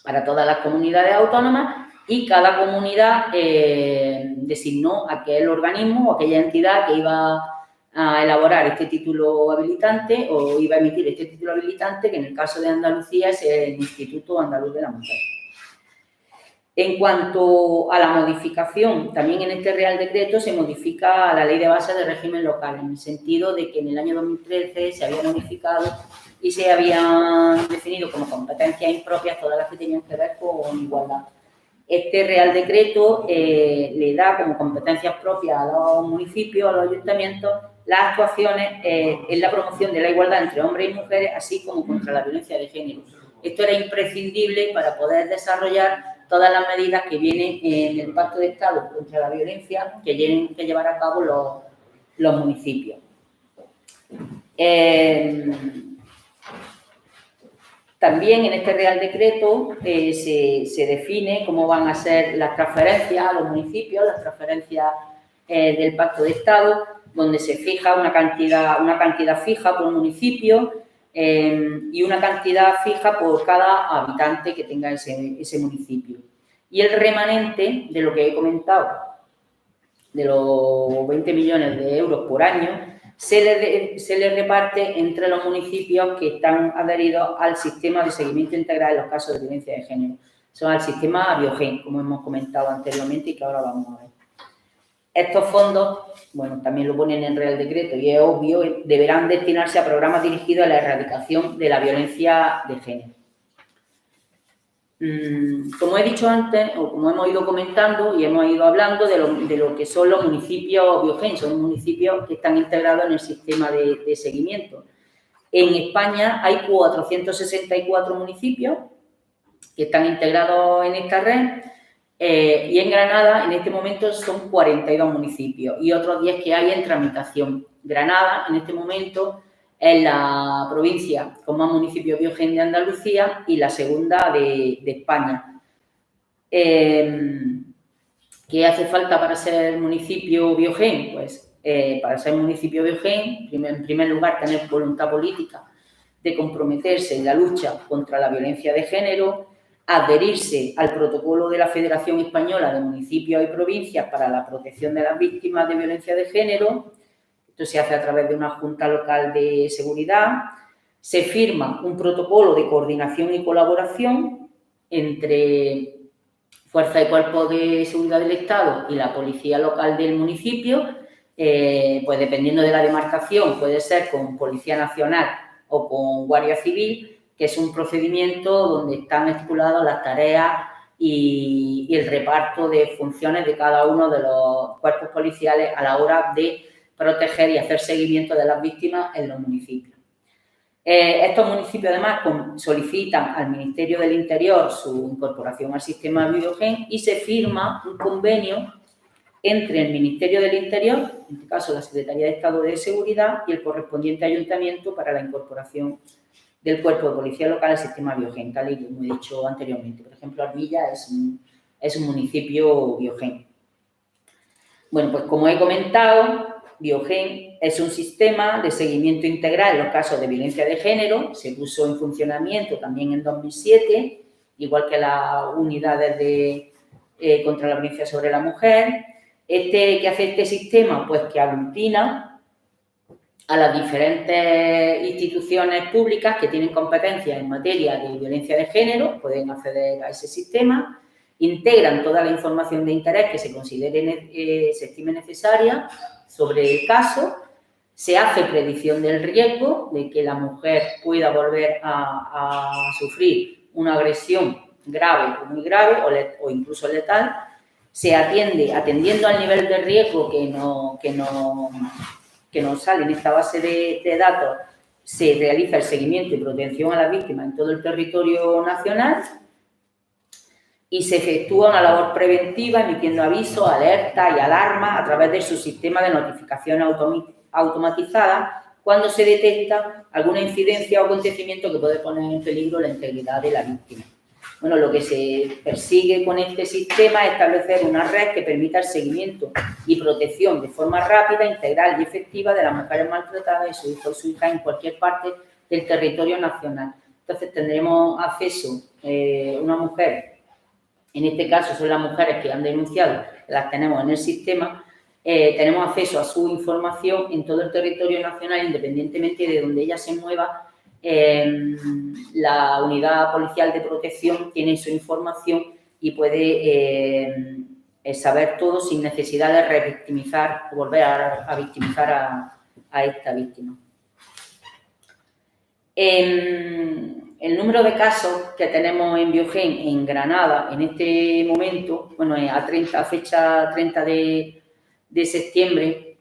para todas las comunidades autónomas y cada comunidad designó aquel organismo o aquella entidad que iba a elaborar este título habilitante o iba a emitir este título habilitante, que en el caso de Andalucía es el Instituto Andaluz de la Mujer. En cuanto a la modificación, también en este Real Decreto se modifica la Ley de Base de Régimen Local, en el sentido de que en el año 2013 se había modificado y se habían definido como competencias impropias todas las que tenían que ver con igualdad. Este Real Decreto le da como competencias propias a los municipios, a los ayuntamientos, las actuaciones en la promoción de la igualdad entre hombres y mujeres, así como contra la violencia de género. Esto era imprescindible para poder desarrollar todas las medidas que vienen en el Pacto de Estado contra la violencia que tienen que llevar a cabo los municipios. También en este Real Decreto se define cómo van a ser las transferencias a los municipios, las transferencias del Pacto de Estado, donde se fija una cantidad fija por municipio y una cantidad fija por cada habitante que tenga ese municipio. Y el remanente de lo que he comentado, de los 20 millones de euros por año, se le reparte entre los municipios que están adheridos al sistema de seguimiento integral en los casos de violencia de género. Son al sistema Biogen, como hemos comentado anteriormente y que ahora vamos a ver. Estos fondos, bueno, también lo ponen en el Real Decreto y es obvio, deberán destinarse a programas dirigidos a la erradicación de la violencia de género. Como he dicho antes, o como hemos ido comentando y hemos ido hablando de lo que son los municipios Biogen, son municipios que están integrados en el sistema de seguimiento. En España hay 464 municipios que están integrados en esta red y en Granada en este momento son 42 municipios y otros 10 que hay en tramitación. Granada en este momento es la provincia con más municipios Biogen de Andalucía y la segunda de España. ¿Qué hace falta para ser municipio Biogen? Pues para ser municipio de Biogén, en primer lugar, tener voluntad política de comprometerse en la lucha contra la violencia de género, adherirse al protocolo de la Federación Española de Municipios y Provincias para la protección de las víctimas de violencia de género. Esto se hace a través de una Junta Local de Seguridad. Se firma un protocolo de coordinación y colaboración entre Fuerzas y Cuerpos de Seguridad del Estado y la Policía Local del municipio, pues dependiendo de la demarcación, puede ser con Policía Nacional o con Guardia Civil, que es un procedimiento donde están estipuladas las tareas y el reparto de funciones de cada uno de los cuerpos policiales a la hora de proteger y hacer seguimiento de las víctimas en los municipios. Estos municipios, además, solicitan al Ministerio del Interior su incorporación al sistema Biogén y se firma un convenio entre el Ministerio del Interior, en este caso la Secretaría de Estado de Seguridad, y el correspondiente ayuntamiento para la incorporación del cuerpo de policía local al sistema Biogén, tal y como he dicho anteriormente. Por ejemplo, Armilla es un municipio Biogén. Bueno, pues como he comentado, Biogén es un sistema de seguimiento integral en los casos de violencia de género. Se puso en funcionamiento también en 2007, igual que las unidades de contra la violencia sobre la mujer. ¿Qué hace este sistema? Pues que aglutina a las diferentes instituciones públicas que tienen competencias en materia de violencia de género, pueden acceder a ese sistema, integran toda la información de interés que se considere, se estime necesaria sobre el caso, se hace predicción del riesgo de que la mujer pueda volver a sufrir una agresión grave o muy grave o incluso letal, se atiende, atendiendo al nivel de riesgo que nos sale en esta base de datos, se realiza el seguimiento y protección a las víctimas en todo el territorio nacional y se efectúa una labor preventiva emitiendo avisos, alertas y alarmas a través de su sistema de notificación automatizada cuando se detecta alguna incidencia o acontecimiento que puede poner en peligro la integridad de la víctima. Bueno, lo que se persigue con este sistema es establecer una red que permita el seguimiento y protección de forma rápida, integral y efectiva de las mujeres maltratadas y su hijo o su hija en cualquier parte del territorio nacional. Entonces, tendremos acceso una mujer, en este caso son las mujeres que han denunciado, las tenemos en el sistema, tenemos acceso a su información en todo el territorio nacional, independientemente de donde ella se mueva. La unidad policial de protección tiene su información y puede saber todo sin necesidad de revictimizar o volver a victimizar a esta víctima. El número de casos que tenemos en Biogén en Granada en este momento, bueno, a fecha 30 de septiembre,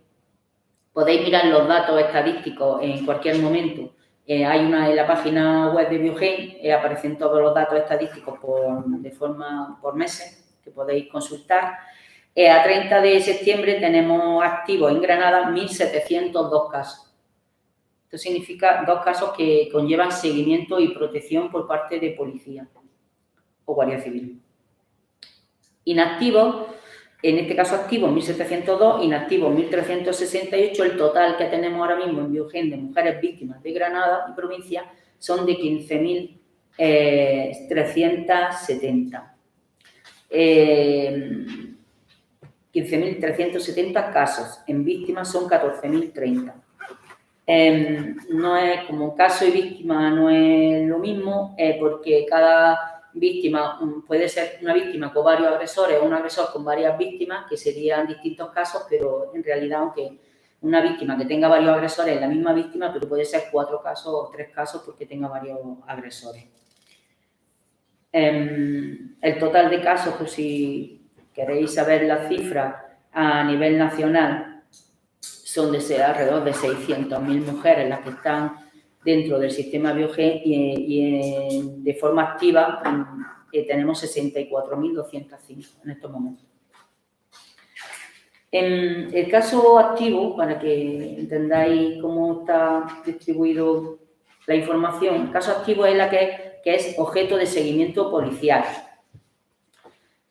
podéis mirar los datos estadísticos en cualquier momento. Hay una en la página web de Biogén, aparecen todos los datos estadísticos por meses que podéis consultar. A 30 de septiembre tenemos activos en Granada 1.702 casos. Esto significa 2 casos que conllevan seguimiento y protección por parte de policía o Guardia Civil. Inactivos, en este caso activos 1.702, inactivos 1.368. El total que tenemos ahora mismo en Biogén de mujeres víctimas de Granada y provincia son de 15.370. 15.370 casos. En víctimas son 14.030. No es como caso y víctima, no es lo mismo, porque cada víctima puede ser una víctima con varios agresores o un agresor con varias víctimas, que serían distintos casos, pero en realidad, aunque una víctima que tenga varios agresores es la misma víctima, pero puede ser 4 casos o 3 casos porque tenga varios agresores. El total de casos, pues si queréis saber la cifra a nivel nacional, son alrededor de 600.000 mujeres las que están dentro del sistema Biogén y de forma activa tenemos 64.205 en estos momentos. En el caso activo, para que entendáis cómo está distribuido la información, el caso activo es la que es objeto de seguimiento policial.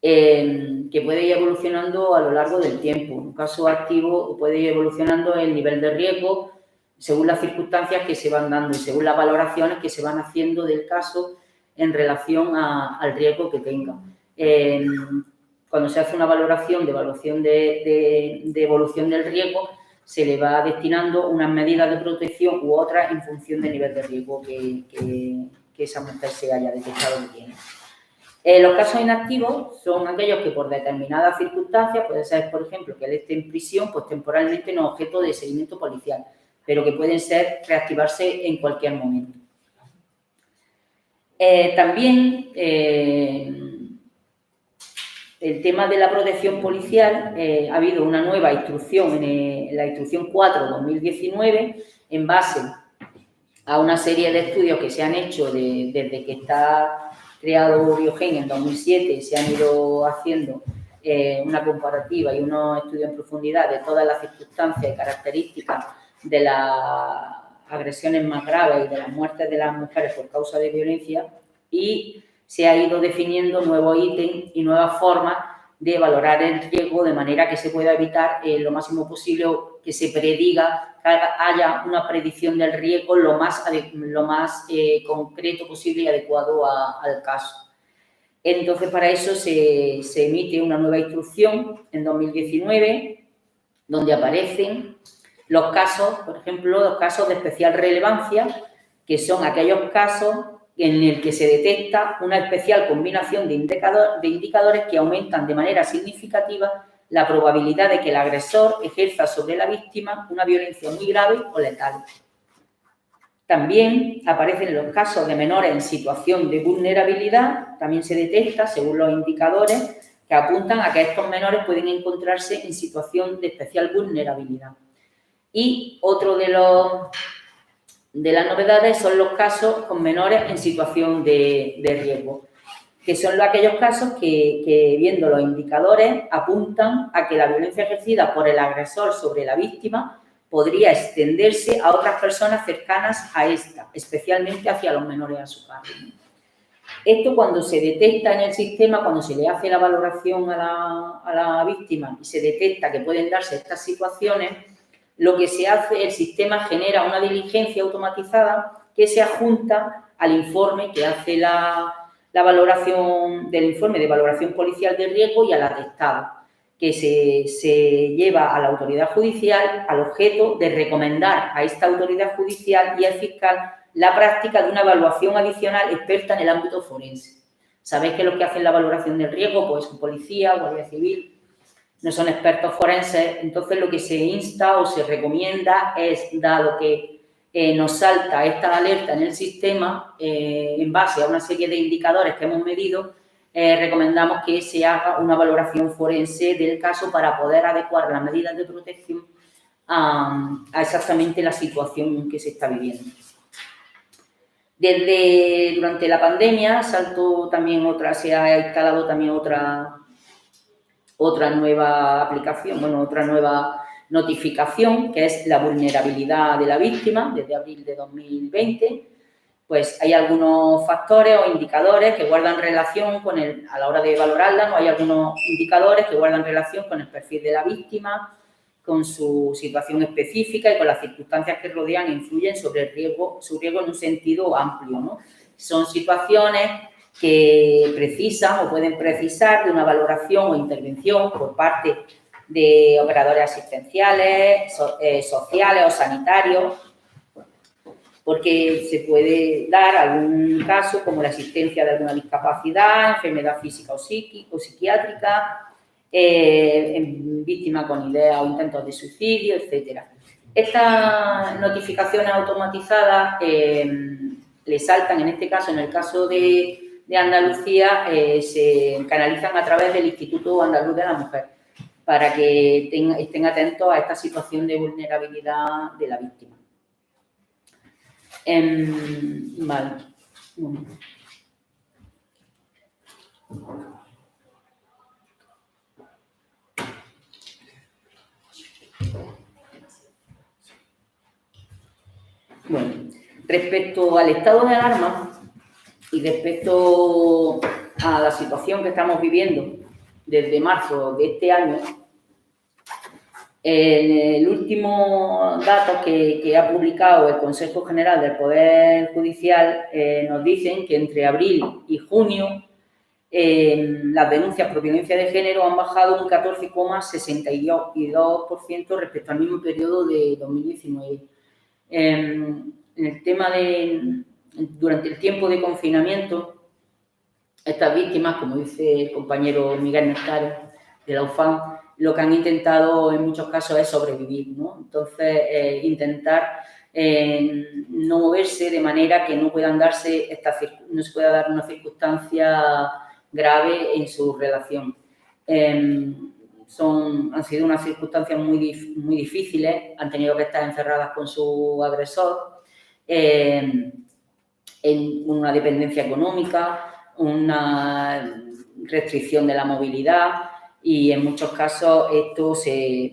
que puede ir evolucionando a lo largo del tiempo. En un caso activo puede ir evolucionando el nivel de riesgo según las circunstancias que se van dando y según las valoraciones que se van haciendo del caso en relación al riesgo que tenga. Cuando se hace una valoración de evolución del riesgo, se le va destinando unas medidas de protección u otras en función del nivel de riesgo que esa mujer se haya detectado que tiene. Los casos inactivos son aquellos que por determinadas circunstancias, puede ser, por ejemplo, que él esté en prisión, pues temporalmente no objeto de seguimiento policial, pero que pueden reactivarse en cualquier momento. También el tema de la protección policial, ha habido una nueva instrucción, en la instrucción 4/2019, en base a una serie de estudios que se han hecho desde que está creado Biogen en 2007 y se han ido haciendo una comparativa y unos estudios en profundidad de todas las circunstancias y características de las agresiones más graves y de las muertes de las mujeres por causa de violencia, y se ha ido definiendo nuevos ítems y nuevas formas de valorar el riesgo de manera que se pueda evitar lo máximo posible, que se prediga, que haya una predicción del riesgo lo más concreto posible y adecuado al caso. Entonces, para eso se emite una nueva instrucción en 2019, donde aparecen los casos, por ejemplo, los casos de especial relevancia, que son aquellos casos en el que se detecta una especial combinación de indicadores que aumentan de manera significativa la probabilidad de que el agresor ejerza sobre la víctima una violencia muy grave o letal. También aparecen los casos de menores en situación de vulnerabilidad. También se detecta, según los indicadores, que apuntan a que estos menores pueden encontrarse en situación de especial vulnerabilidad. Y otro de las novedades son los casos con menores en situación de riesgo, que son aquellos casos que, viendo los indicadores, apuntan a que la violencia ejercida por el agresor sobre la víctima podría extenderse a otras personas cercanas a esta, especialmente hacia los menores a su cargo. Esto, cuando se detecta en el sistema, cuando se le hace la valoración a la víctima y se detecta que pueden darse estas situaciones, lo que se hace, el sistema genera una diligencia automatizada que se adjunta al informe que hace la valoración del informe de valoración policial de riesgo y al atestado, que se lleva a la autoridad judicial al objeto de recomendar a esta autoridad judicial y al fiscal la práctica de una evaluación adicional experta en el ámbito forense. Sabéis que los que hacen la valoración del riesgo, pues son policía, guardia civil, no son expertos forenses. Entonces lo que se insta o se recomienda es, dado que nos salta esta alerta en el sistema, en base a una serie de indicadores que hemos medido, recomendamos que se haga una valoración forense del caso para poder adecuar las medidas de protección a exactamente la situación que se está viviendo. Durante la pandemia se ha instalado también otra nueva aplicación, otra nueva notificación, que es la vulnerabilidad de la víctima, desde abril de 2020. Pues hay algunos factores o indicadores que guardan relación a la hora de valorarla, ¿no? Hay algunos indicadores que guardan relación con el perfil de la víctima, con su situación específica y con las circunstancias que rodean e influyen sobre su riesgo en un sentido amplio, ¿no? Son situaciones que precisan o pueden precisar de una valoración o intervención por parte de operadores asistenciales, sociales o sanitarios, porque se puede dar algún caso como la existencia de alguna discapacidad, enfermedad física o psiquiátrica, víctima con ideas o intentos de suicidio, etc. Estas notificaciones automatizadas le saltan, en este caso, en el caso de Andalucía, se canalizan a través del Instituto Andaluz de la Mujer para que estén atentos a esta situación de vulnerabilidad de la víctima. Vale. Bueno, respecto al estado de alarma y respecto a la situación que estamos viviendo desde marzo de este año, el último dato que ha publicado el Consejo General del Poder Judicial nos dicen que entre abril y junio las denuncias por violencia de género han bajado un 14,62% respecto al mismo periodo de 2019. En el tema durante el tiempo de confinamiento, estas víctimas, como dice el compañero Miguel Nescares de la UFAM, lo que han intentado en muchos casos es sobrevivir, ¿no? Entonces, intentar no moverse de manera que no puedan darse no se pueda dar una circunstancia grave en su relación. Han sido unas circunstancias muy difíciles, han tenido que estar encerradas con su agresor, en una dependencia económica, una restricción de la movilidad, y en muchos casos esto se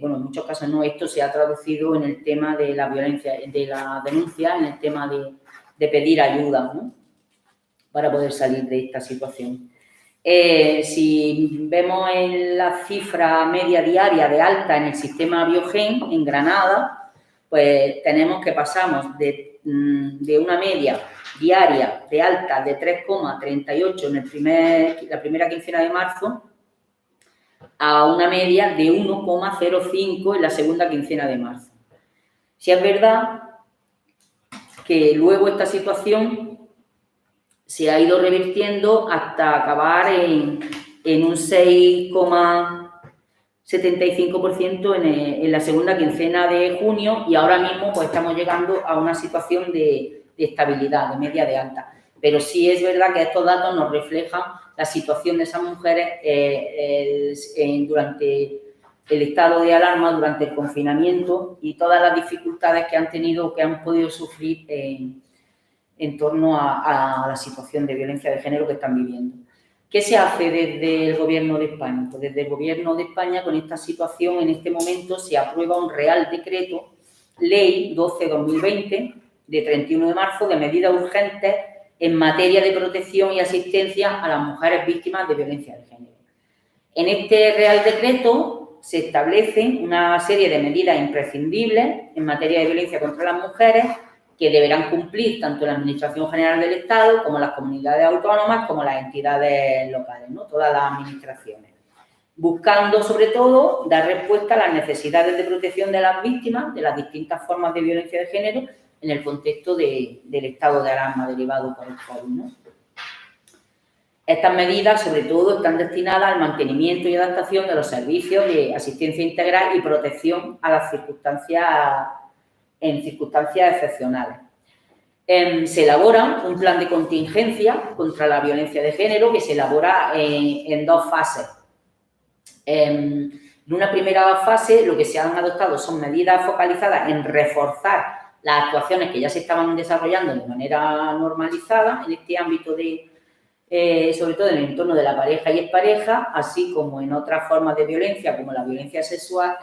ha traducido en el tema de la violencia, de la denuncia, en el tema de pedir ayuda, ¿no?, para poder salir de esta situación. Si vemos en la cifra media diaria de alta en el sistema Biogen en Granada, pues tenemos que pasamos de una media diaria de alta de 3,38 en la primera quincena de marzo a una media de 1,05 en la segunda quincena de marzo. Si es verdad que luego esta situación se ha ido revirtiendo hasta acabar en un 6,75% en la segunda quincena de junio, y ahora mismo pues estamos llegando a una situación de estabilidad, de media de alta. Pero sí es verdad que estos datos nos reflejan la situación de esas mujeres durante el estado de alarma, durante el confinamiento, y todas las dificultades que han tenido, que han podido sufrir en torno a la situación de violencia de género que están viviendo. ¿Qué se hace desde el Gobierno de España? Pues desde el Gobierno de España, con esta situación, en este momento se aprueba un Real Decreto Ley 12/2020, de 31 de marzo, de medidas urgentes en materia de protección y asistencia a las mujeres víctimas de violencia de género. En este Real Decreto se establecen una serie de medidas imprescindibles en materia de violencia contra las mujeres, que deberán cumplir tanto la Administración General del Estado como las comunidades autónomas, como las entidades locales, ¿no?, todas las administraciones, buscando sobre todo dar respuesta a las necesidades de protección de las víctimas de las distintas formas de violencia de género en el contexto del estado de alarma derivado por el COVID, ¿no? Estas medidas, sobre todo, están destinadas al mantenimiento y adaptación de los servicios de asistencia integral y protección a las en circunstancias excepcionales. Se elabora un plan de contingencia contra la violencia de género, que se elabora en dos fases. En una primera fase, lo que se han adoptado son medidas focalizadas en reforzar las actuaciones que ya se estaban desarrollando de manera normalizada en este ámbito sobre todo en el entorno de la pareja y expareja, así como en otras formas de violencia, como la violencia sexual,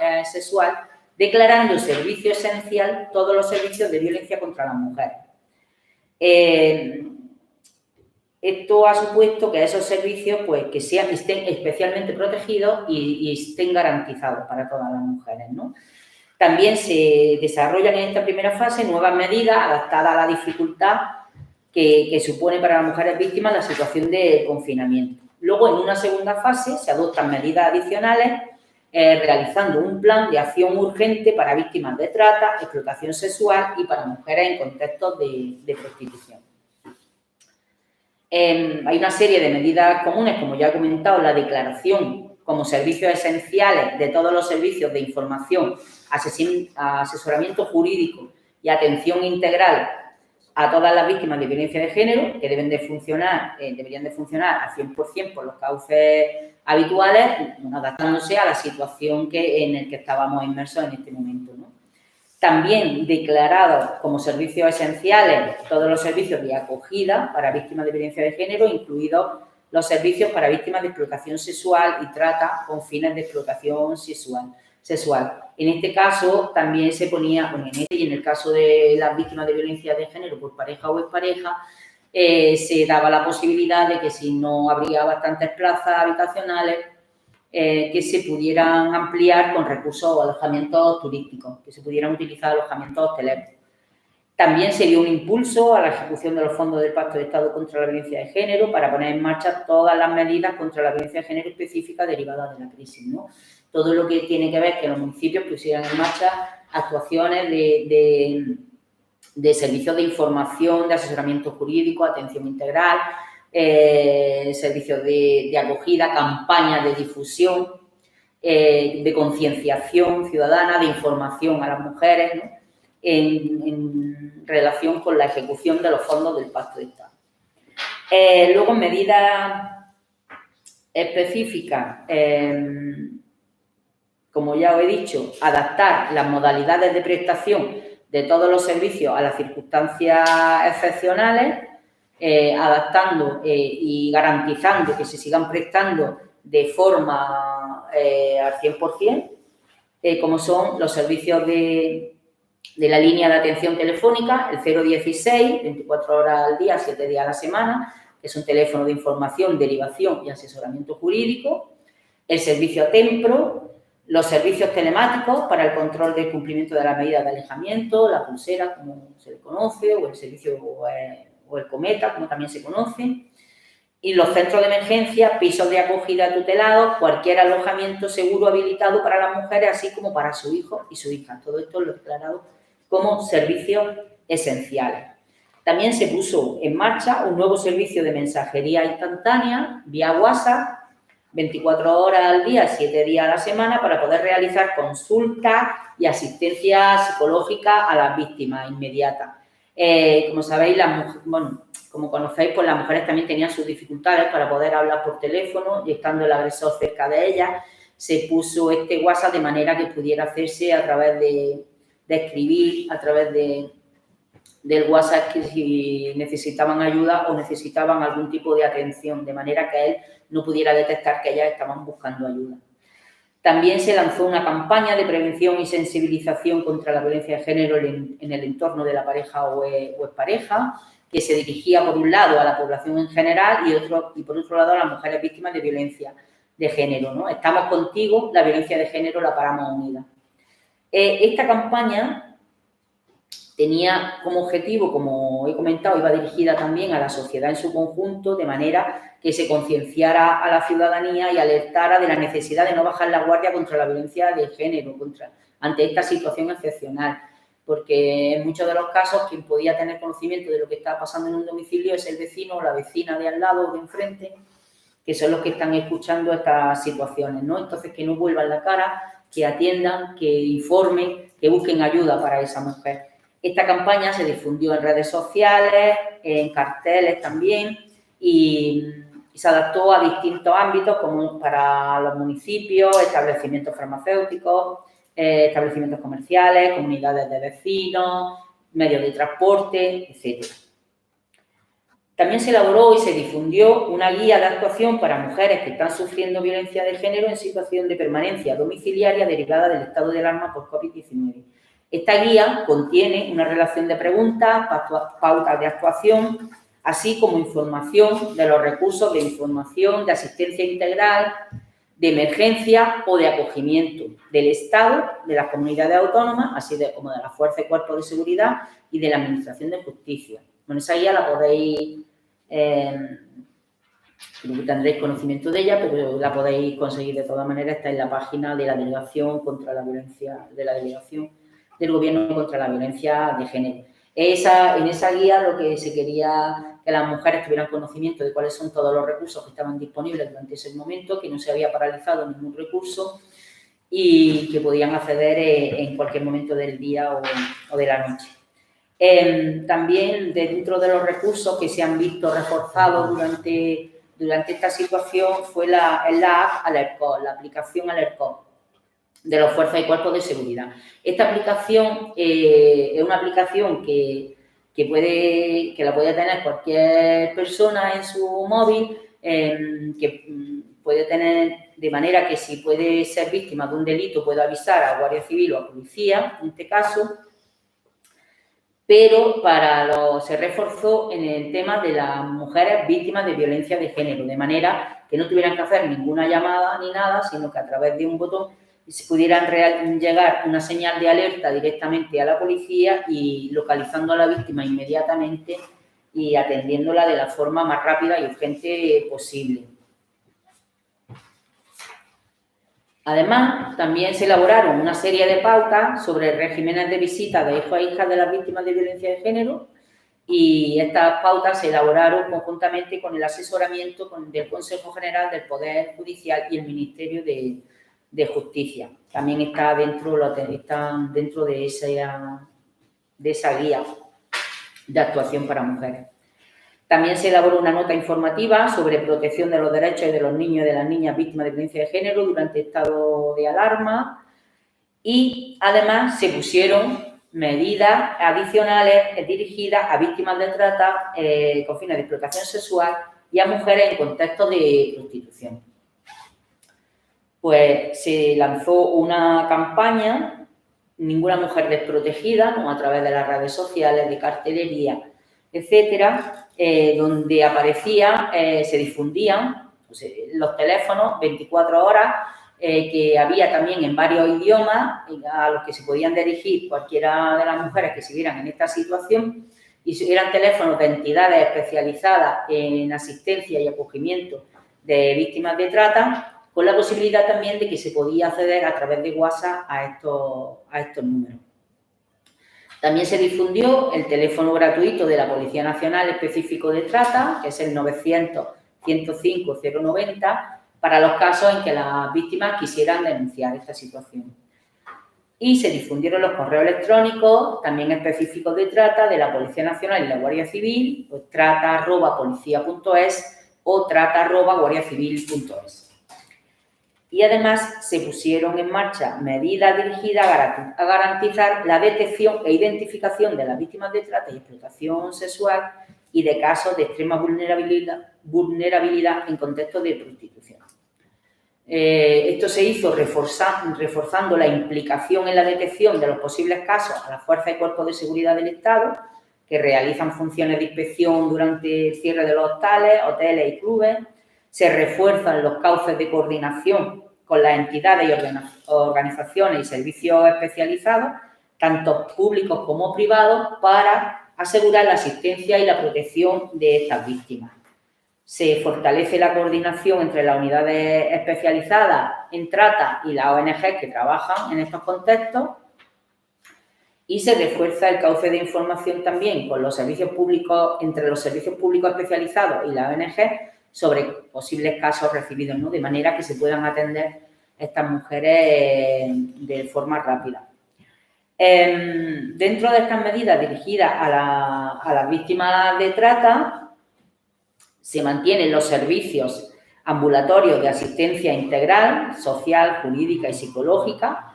declarando servicio esencial todos los servicios de violencia contra las mujeres. Esto ha supuesto que esos servicios pues, estén especialmente protegidos y estén garantizados para todas las mujeres, ¿no? También se desarrollan en esta primera fase nuevas medidas adaptadas a la dificultad que supone para las mujeres víctimas la situación de confinamiento. Luego, en una segunda fase, se adoptan medidas adicionales realizando un plan de acción urgente para víctimas de trata, explotación sexual y para mujeres en contextos de prostitución. Hay una serie de medidas comunes, como ya he comentado, la declaración como servicios esenciales de todos los servicios de información, asesoramiento jurídico y atención integral a todas las víctimas de violencia de género, que deberían de funcionar al 100% por los cauces habituales, adaptándose a la situación en la que estábamos inmersos en este momento, ¿no? También declarados como servicios esenciales todos los servicios de acogida para víctimas de violencia de género, incluidos los servicios para víctimas de explotación sexual y trata con fines de explotación sexual. En este caso también se ponía, y en el caso de las víctimas de violencia de género por pareja o expareja, se daba la posibilidad de que si no habría bastantes plazas habitacionales, que se pudieran ampliar con recursos o alojamientos turísticos, que se pudieran utilizar alojamientos hoteleros. También se dio un impulso a la ejecución de los fondos del Pacto de Estado contra la Violencia de Género para poner en marcha todas las medidas contra la violencia de género específicas derivadas de la crisis, ¿no? Todo lo que tiene que ver que los municipios pusieran en marcha actuaciones de servicios de información, de asesoramiento jurídico, atención integral, servicios de acogida, campañas de difusión, de concienciación ciudadana, de información a las mujeres, ¿no? En relación con la ejecución de los fondos del Pacto de Estado. Luego, medidas específicas, como ya os he dicho, adaptar las modalidades de prestación de todos los servicios a las circunstancias excepcionales, adaptando y garantizando que se sigan prestando de forma al 100%, como son los servicios de la línea de atención telefónica, el 016, 24 horas al día, 7 días a la semana, que es un teléfono de información, derivación y asesoramiento jurídico, el servicio Tempro, los servicios telemáticos para el control del cumplimiento de las medidas de alejamiento, la pulsera, como se le conoce, o el servicio o el cometa, como también se conoce, y los centros de emergencia, pisos de acogida tutelados, cualquier alojamiento seguro habilitado para las mujeres, así como para su hijo y su hija. Todo esto lo he declarado como servicios esenciales. También se puso en marcha un nuevo servicio de mensajería instantánea vía WhatsApp, 24 horas al día, 7 días a la semana, para poder realizar consultas y asistencia psicológica a las víctimas inmediatas. Como sabéis, como conocéis, pues las mujeres también tenían sus dificultades para poder hablar por teléfono y estando el agresor cerca de ellas, se puso este WhatsApp de manera que pudiera hacerse a través de escribir, a través del WhatsApp, que si necesitaban ayuda o necesitaban algún tipo de atención, de manera que él no pudiera detectar que ellas estaban buscando ayuda. También se lanzó una campaña de prevención y sensibilización contra la violencia de género en el entorno de la pareja o expareja, que se dirigía, por un lado, a la población en general y por otro lado, a las mujeres víctimas de violencia de género, ¿no? Estamos contigo, la violencia de género la paramos unida. Esta campaña tenía como objetivo, como he comentado, iba dirigida también a la sociedad en su conjunto, de manera que se concienciara a la ciudadanía y alertara de la necesidad de no bajar la guardia contra la violencia de género, ante esta situación excepcional. Porque en muchos de los casos quien podía tener conocimiento de lo que estaba pasando en un domicilio es el vecino o la vecina de al lado o de enfrente, que son los que están escuchando estas situaciones, ¿no? Entonces, que no vuelvan la cara, que atiendan, que informen, que busquen ayuda para esa mujer. Esta campaña se difundió en redes sociales, en carteles también, y se adaptó a distintos ámbitos, como para los municipios, establecimientos farmacéuticos, establecimientos comerciales, comunidades de vecinos, medios de transporte, etc. También se elaboró y se difundió una guía de actuación para mujeres que están sufriendo violencia de género en situación de permanencia domiciliaria derivada del estado de alarma por COVID-19. Esta guía contiene una relación de preguntas, pautas de actuación, así como información de los recursos de información, de asistencia integral, de emergencia o de acogimiento del Estado, de las comunidades autónomas, así como de las fuerzas y cuerpos de seguridad y de la Administración de Justicia. Bueno, esa guía la podéis, tendréis conocimiento de ella, pero la podéis conseguir de todas maneras, está en la página de la Delegación contra la Violencia, de la Delegación del Gobierno contra la Violencia de Género. En esa guía lo que se quería que las mujeres tuvieran conocimiento de cuáles son todos los recursos que estaban disponibles durante ese momento, que no se había paralizado ningún recurso y que podían acceder en cualquier momento del día o de la noche. También dentro de los recursos que se han visto reforzados durante esta situación fue la app Alercop, la aplicación Alercop de las fuerzas y cuerpos de seguridad. Esta aplicación es una aplicación que la puede tener cualquier persona en su móvil, que puede tener de manera que si puede ser víctima de un delito puede avisar a Guardia Civil o a Policía, en este caso, pero se reforzó en el tema de las mujeres víctimas de violencia de género, de manera que no tuvieran que hacer ninguna llamada ni nada, sino que a través de un botón se pudieran llegar una señal de alerta directamente a la policía y localizando a la víctima inmediatamente y atendiéndola de la forma más rápida y urgente posible. Además, también se elaboraron una serie de pautas sobre regímenes de visita de hijos e hijas de las víctimas de violencia de género y estas pautas se elaboraron conjuntamente con el asesoramiento del Consejo General del Poder Judicial y el Ministerio de Justicia. También están dentro de esa guía de actuación para mujeres. También se elaboró una nota informativa sobre protección de los derechos de los niños y de las niñas víctimas de violencia de género durante estado de alarma y, además, se pusieron medidas adicionales dirigidas a víctimas de trata con fines de explotación sexual y a mujeres en contexto de prostitución. Pues se lanzó una campaña, Ninguna mujer desprotegida, ¿no?, a través de las redes sociales, de cartelería, etcétera, donde se difundían los teléfonos 24 horas, que había también en varios idiomas a los que se podían dirigir cualquiera de las mujeres que se vieran en esta situación, y eran teléfonos de entidades especializadas en asistencia y acogimiento de víctimas de trata, con la posibilidad también de que se podía acceder a través de WhatsApp a estos números. También se difundió el teléfono gratuito de la Policía Nacional específico de trata, que es el 900-105-090, para los casos en que las víctimas quisieran denunciar esta situación. Y se difundieron los correos electrónicos, también específicos de trata, de la Policía Nacional y la Guardia Civil, pues trata@policia.es o trata@guardiacivil.es. Y además se pusieron en marcha medidas dirigidas a garantizar la detección e identificación de las víctimas de trata y explotación sexual y de casos de extrema vulnerabilidad en contexto de prostitución. Esto se hizo reforzando la implicación en la detección de los posibles casos a las fuerzas y cuerpos de seguridad del Estado, que realizan funciones de inspección durante el cierre de los hoteles y clubes. Se refuerzan los cauces de coordinación con las entidades y organizaciones y servicios especializados, tanto públicos como privados, para asegurar la asistencia y la protección de estas víctimas. Se fortalece la coordinación entre las unidades especializadas en trata y las ONG que trabajan en estos contextos y se refuerza el cauce de información también con los servicios públicos, entre los servicios públicos especializados y las ONG, sobre posibles casos recibidos, ¿no?, de manera que se puedan atender estas mujeres de forma rápida. Dentro de estas medidas dirigidas a las víctimas de trata, se mantienen los servicios ambulatorios de asistencia integral, social, jurídica y psicológica,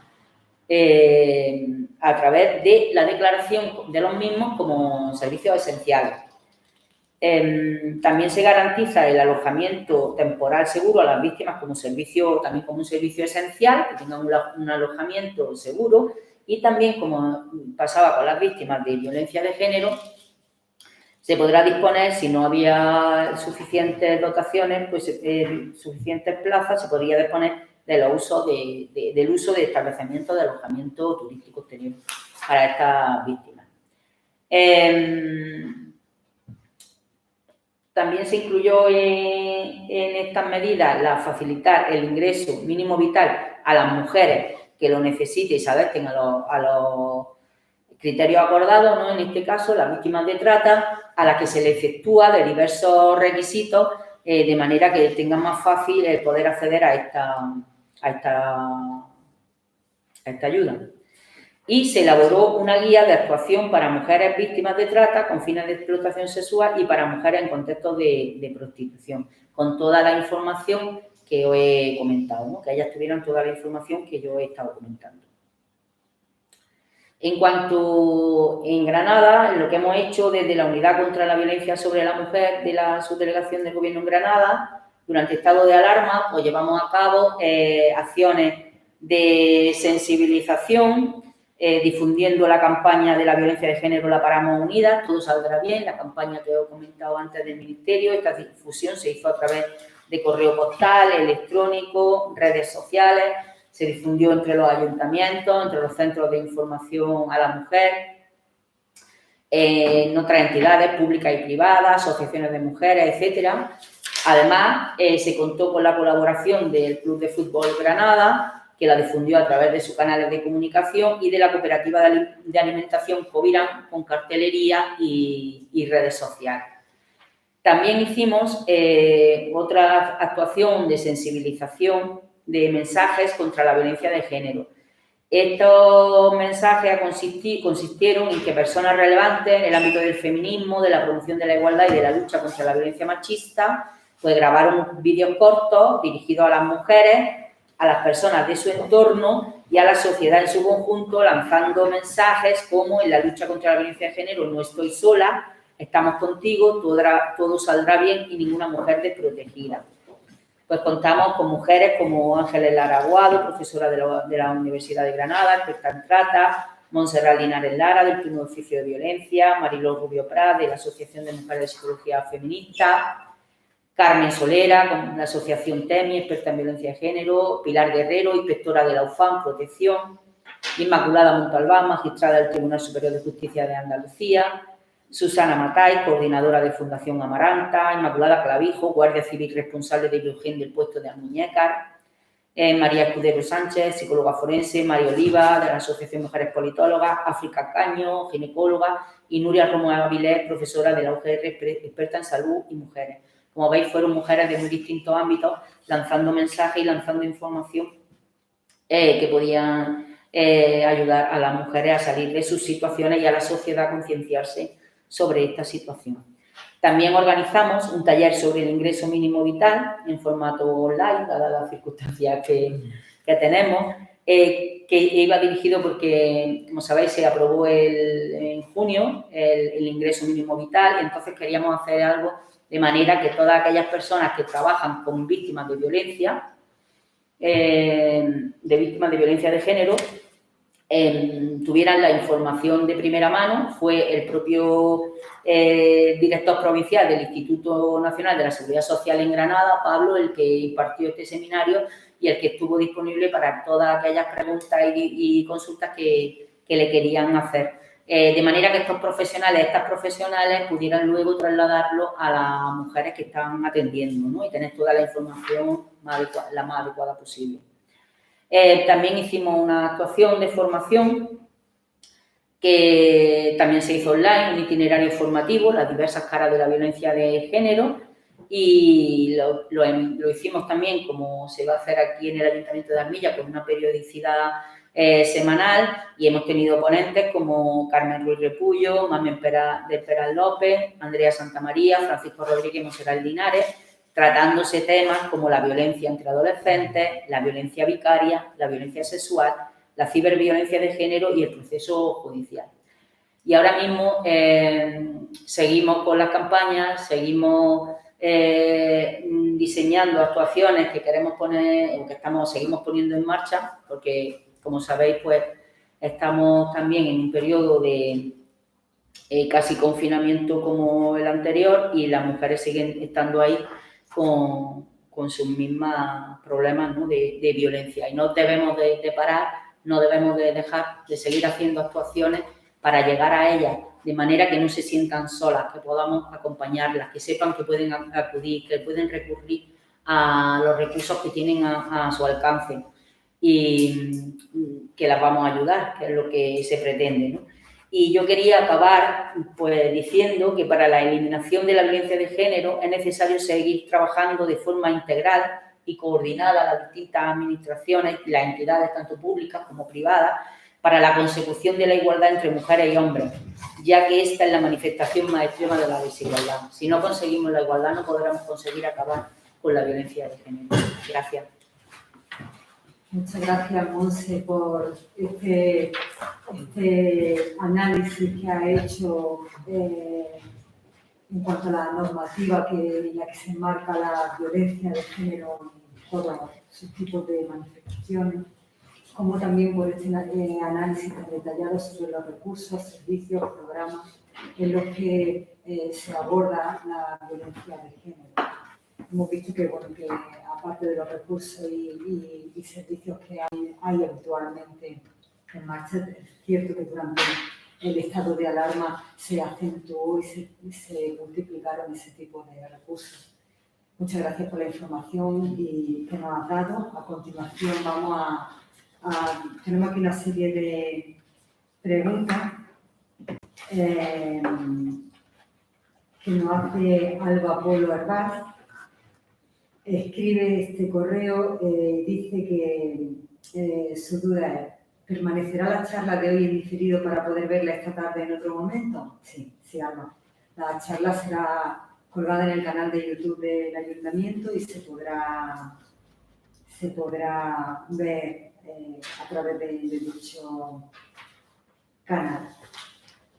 a través de la declaración de los mismos como servicios esenciales. También se garantiza el alojamiento temporal seguro a las víctimas como un servicio esencial, que tengan un alojamiento seguro, y también, como pasaba con las víctimas de violencia de género, se podrá disponer, si no había suficientes dotaciones, pues suficientes plazas, se podría disponer del uso de establecimientos de alojamiento turístico exterior para estas víctimas. También se incluyó en estas medidas facilitar el ingreso mínimo vital a las mujeres que lo necesiten y se adapten a los criterios acordados, ¿no?, en este caso, las víctimas de trata, a las que se les efectúa de diversos requisitos, de manera que tengan más fácil el poder acceder a esta ayuda. Y se elaboró una guía de actuación para mujeres víctimas de trata con fines de explotación sexual y para mujeres en contextos de prostitución, con toda la información que os he comentado, ¿no?, que ellas tuvieran toda la información que yo he estado comentando. En cuanto en Granada, lo que hemos hecho desde la Unidad contra la Violencia sobre la Mujer de la Subdelegación del Gobierno en Granada, durante estado de alarma, pues llevamos a cabo acciones de sensibilización difundiendo la campaña de la violencia de género La Paramos Unidas, todo saldrá bien, la campaña que os he comentado antes del Ministerio. Esta difusión se hizo a través de correo postal, electrónico, redes sociales, se difundió entre los ayuntamientos, entre los centros de información a la mujer, en otras entidades públicas y privadas, asociaciones de mujeres, etcétera. Además, se contó con la colaboración del Club de Fútbol Granada, que la difundió a través de sus canales de comunicación, y de la Cooperativa de Alimentación Covirán, con cartelería y redes sociales. También hicimos otra actuación de sensibilización de mensajes contra la violencia de género. Estos mensajes consistieron en que personas relevantes en el ámbito del feminismo, de la promoción de la igualdad y de la lucha contra la violencia machista, pues grabaron vídeos cortos dirigidos a las mujeres, a las personas de su entorno y a la sociedad en su conjunto, lanzando mensajes como: en la lucha contra la violencia de género no estoy sola, estamos contigo, todo saldrá bien y ninguna mujer desprotegida. Pues contamos con mujeres como Ángeles Lara Aguado, profesora de la Universidad de Granada, experta en trata; Montserrat Linares Lara, del Pleno Oficio de Violencia; Mariló Rubio Prat, de la Asociación de Mujeres de Psicología Feminista; Carmen Solera, con la Asociación TEMI, experta en violencia de género; Pilar Guerrero, inspectora de la UFAM, protección; Inmaculada Montalbán, magistrada del Tribunal Superior de Justicia de Andalucía; Susana Matai, coordinadora de Fundación Amaranta; Inmaculada Clavijo, guardia civil responsable de imagen del puesto de Almuñécar; María Escudero Sánchez, psicóloga forense; María Oliva, de la Asociación Mujeres Politólogas; África Caño, ginecóloga; y Nuria Romo Avilés, profesora de la UGR, experta en salud y mujeres. Como veis, fueron mujeres de muy distintos ámbitos, lanzando mensajes y lanzando información que podían ayudar a las mujeres a salir de sus situaciones y a la sociedad a concienciarse sobre esta situación. También organizamos un taller sobre el ingreso mínimo vital en formato online, dadas las circunstancias que tenemos, que iba dirigido porque, como sabéis, se aprobó en junio el ingreso mínimo vital, y entonces queríamos hacer algo de manera que todas aquellas personas que trabajan con víctimas de violencia, de género, tuvieran la información de primera mano. Fue el propio director provincial del Instituto Nacional de la Seguridad Social en Granada, Pablo, el que impartió este seminario y el que estuvo disponible para todas aquellas preguntas y consultas que le querían hacer. De manera que estas profesionales pudieran luego trasladarlo a las mujeres que están atendiendo, ¿no? Y tener toda la información la más adecuada posible. También hicimos una actuación de formación que también se hizo online, un itinerario formativo, las diversas caras de la violencia de género, y lo hicimos también, como se va a hacer aquí en el Ayuntamiento de Armilla, con una periodicidad semanal, y hemos tenido ponentes como Carmen Ruiz Repullo, Mamen de Peral López, Andrea Santamaría, Francisco Rodríguez y Montserrat Linares, tratándose temas como la violencia entre adolescentes, la violencia vicaria, la violencia sexual, la ciberviolencia de género y el proceso judicial. Y ahora mismo seguimos con las campañas, seguimos diseñando actuaciones que queremos poner, o que seguimos poniendo en marcha, porque, como sabéis, pues estamos también en un periodo de casi confinamiento como el anterior, y las mujeres siguen estando ahí con sus mismos problemas, ¿no?, de violencia. Y no debemos de parar, no debemos de dejar de seguir haciendo actuaciones para llegar a ellas, de manera que no se sientan solas, que podamos acompañarlas, que sepan que pueden acudir, que pueden recurrir a los recursos que tienen a su alcance, y que las vamos a ayudar, que es lo que se pretende, ¿no? Y yo quería acabar pues diciendo que para la eliminación de la violencia de género es necesario seguir trabajando de forma integral y coordinada las distintas administraciones y las entidades, tanto públicas como privadas, para la consecución de la igualdad entre mujeres y hombres, ya que esta es la manifestación más extrema de la desigualdad. Si no conseguimos la igualdad, no podremos conseguir acabar con la violencia de género. Gracias. Muchas gracias, Monse, por este análisis que ha hecho en cuanto a la normativa en la que se enmarca la violencia de género en todos sus tipos de manifestaciones. como también por este análisis tan detallado sobre los recursos, servicios, programas en los que se aborda la violencia de género. Hemos visto que, bueno, que aparte de los recursos y servicios que hay habitualmente en marcha, es cierto que durante el estado de alarma se acentuó y se multiplicaron ese tipo de recursos. Muchas gracias por la información que nos has dado. A continuación tenemos aquí una serie de preguntas que nos hace Alba Polo Herbaz. Escribe este correo y dice que su duda es: ¿permanecerá la charla de hoy en diferido para poder verla esta tarde en otro momento? Sí, Alba. La charla será colgada en el canal de YouTube del Ayuntamiento y se podrá ver a través de dicho canal.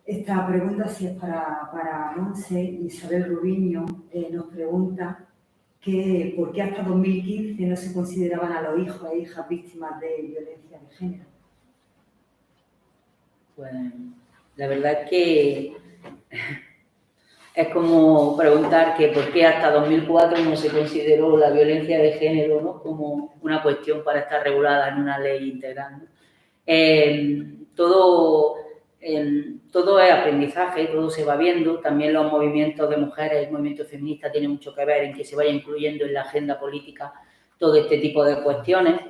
Esta pregunta sí es para Monse. Isabel Rubiño nos pregunta que por qué hasta 2015 no se consideraban a los hijos e hijas víctimas de violencia de género. Pues la verdad es que es como preguntar que por qué hasta 2004 no se consideró la violencia de género, ¿no?, como una cuestión para estar regulada en una ley integral, ¿no? Todo es aprendizaje, todo se va viendo. También los movimientos de mujeres, el movimiento feminista tiene mucho que ver en que se vaya incluyendo en la agenda política todo este tipo de cuestiones.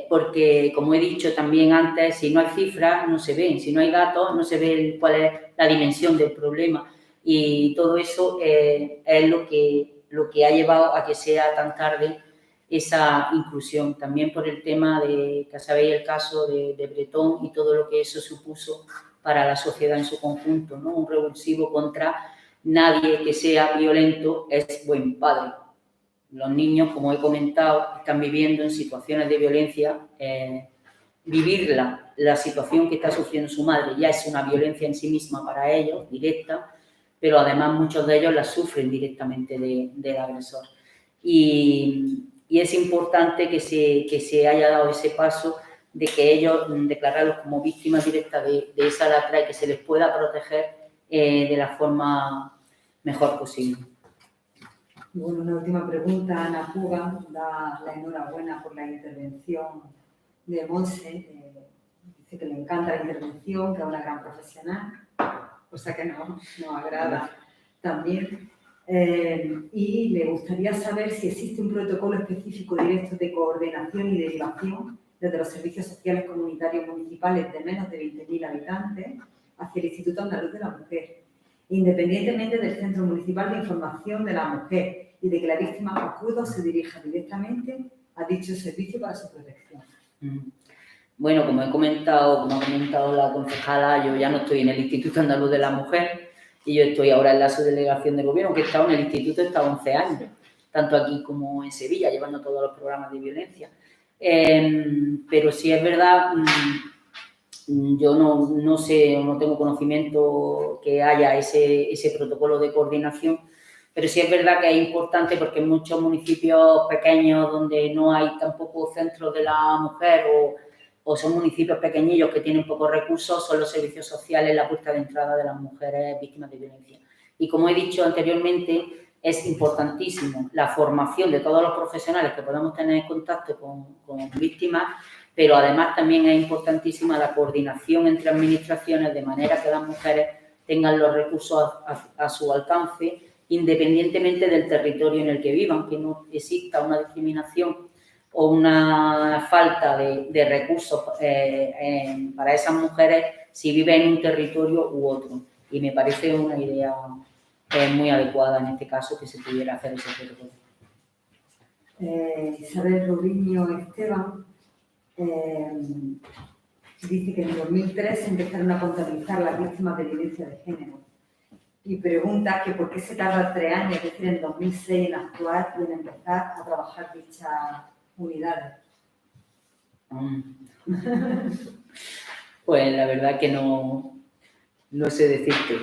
Porque, como he dicho también antes, si no hay cifras no se ven, si no hay datos no se ve cuál es la dimensión del problema, y todo eso es lo que ha llevado a que sea tan tarde esa inclusión. También por el tema de, que sabéis, el caso de Bretón y todo lo que eso supuso para la sociedad en su conjunto, ¿no? Un revulsivo contra nadie que sea violento es buen padre. Los niños, como he comentado, están viviendo en situaciones de violencia. Vivir la situación que está sufriendo su madre ya es una violencia en sí misma para ellos, directa, pero además muchos de ellos la sufren directamente del agresor. Y es importante que se haya dado ese paso de que ellos declararlos como víctimas directas de esa lacra y que se les pueda proteger de la forma mejor posible. Bueno, una última pregunta. Ana Puga da la enhorabuena por la intervención de Monse. Dice que le encanta la intervención, que es una gran profesional, cosa que nos agrada también. Y le gustaría saber si existe un protocolo específico directo de coordinación y derivación desde los servicios sociales comunitarios municipales de menos de 20.000 habitantes hacia el Instituto Andaluz de la Mujer, independientemente del Centro Municipal de Información de la Mujer, y de que la víctima acuda o se dirija directamente a dicho servicio para su protección. Bueno, como ha comentado la concejala, yo ya no estoy en el Instituto Andaluz de la Mujer y yo estoy ahora en la subdelegación de gobierno, que he estado en el instituto, he estado 11 años, tanto aquí como en Sevilla, llevando todos los programas de violencia. Pero sí es verdad, yo no sé, no tengo conocimiento que haya ese protocolo de coordinación, pero sí es verdad que es importante porque en muchos municipios pequeños donde no hay tampoco centros de la mujer o son municipios pequeñillos que tienen pocos recursos, son los servicios sociales la puerta de entrada de las mujeres víctimas de violencia. Y como he dicho anteriormente, es importantísimo la formación de todos los profesionales que podamos tener en contacto con víctimas, pero además también es importantísima la coordinación entre administraciones de manera que las mujeres tengan los recursos a su alcance, independientemente del territorio en el que vivan, que no exista una discriminación o una falta de recursos para esas mujeres si viven en un territorio u otro. Y me parece una idea muy adecuada en este caso que se pudiera hacer ese protocolo. Isabel Rubiño Esteban dice que en 2003 se empezaron a contabilizar las víctimas de violencia de género y pregunta que por qué se tarda 3 años, es decir, en 2006 en actuar y en empezar a trabajar dichas unidades. Pues la verdad que no sé decirte.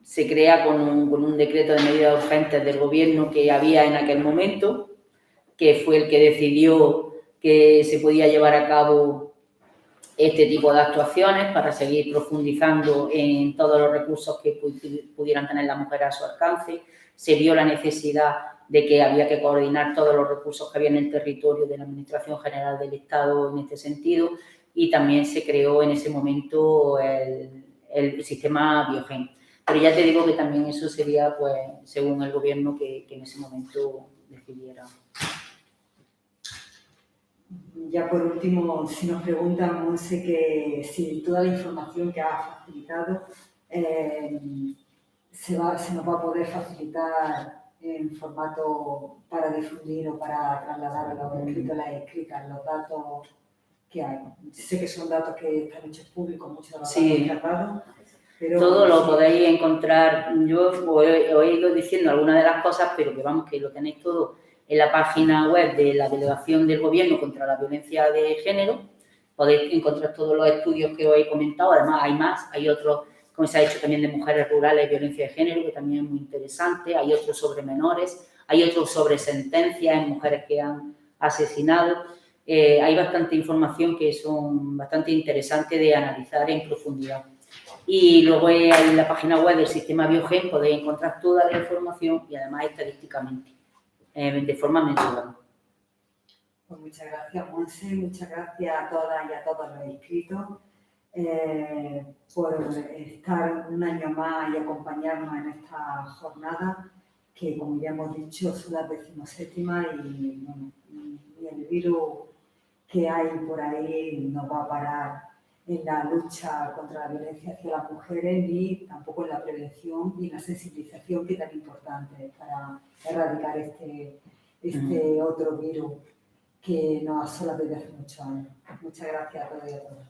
Se crea con un decreto de medidas urgentes del gobierno que había en aquel momento, que fue el que decidió que se podía llevar a cabo este tipo de actuaciones para seguir profundizando en todos los recursos que pudieran tener las mujeres a su alcance. Se vio la necesidad de que había que coordinar todos los recursos que había en el territorio de la Administración General del Estado en este sentido, y también se creó en ese momento el sistema Biogen. Pero ya te digo que también eso sería, pues, según el gobierno que en ese momento decidiera. Ya por último, si nos preguntan, Monse, que si toda la información que ha facilitado se nos va a poder facilitar en formato para difundir o para trasladar a los escritos, las escritas, los datos que hay. Sé que son datos que están hechos públicos, muchos de los datos cerrados. Pero todo lo podéis encontrar. Yo os he ido diciendo algunas de las cosas, pero que vamos, que lo tenéis todo en la página web de la Delegación del Gobierno contra la Violencia de Género. Podéis encontrar todos los estudios que os he comentado. Además, hay más, hay otros, como se ha hecho también, de mujeres rurales y violencia de género, que también es muy interesante. Hay otros sobre menores, hay otros sobre sentencias en mujeres que han asesinado. Hay bastante información que son bastante interesantes de analizar en profundidad. Y luego en la página web del sistema Biogen podéis encontrar toda la información y además estadísticamente, de forma mensual. Pues muchas gracias, Monse, muchas gracias a todas y a todos los inscritos por estar un año más y acompañarnos en esta jornada, que como ya hemos dicho son las 17ª y bueno, ni el virus que hay por ahí nos va a parar en la lucha contra la violencia hacia las mujeres, ni tampoco en la prevención y la sensibilización, que es tan importante para erradicar este otro virus que nos asola desde hace muchos años. Muchas gracias a todos y a todas.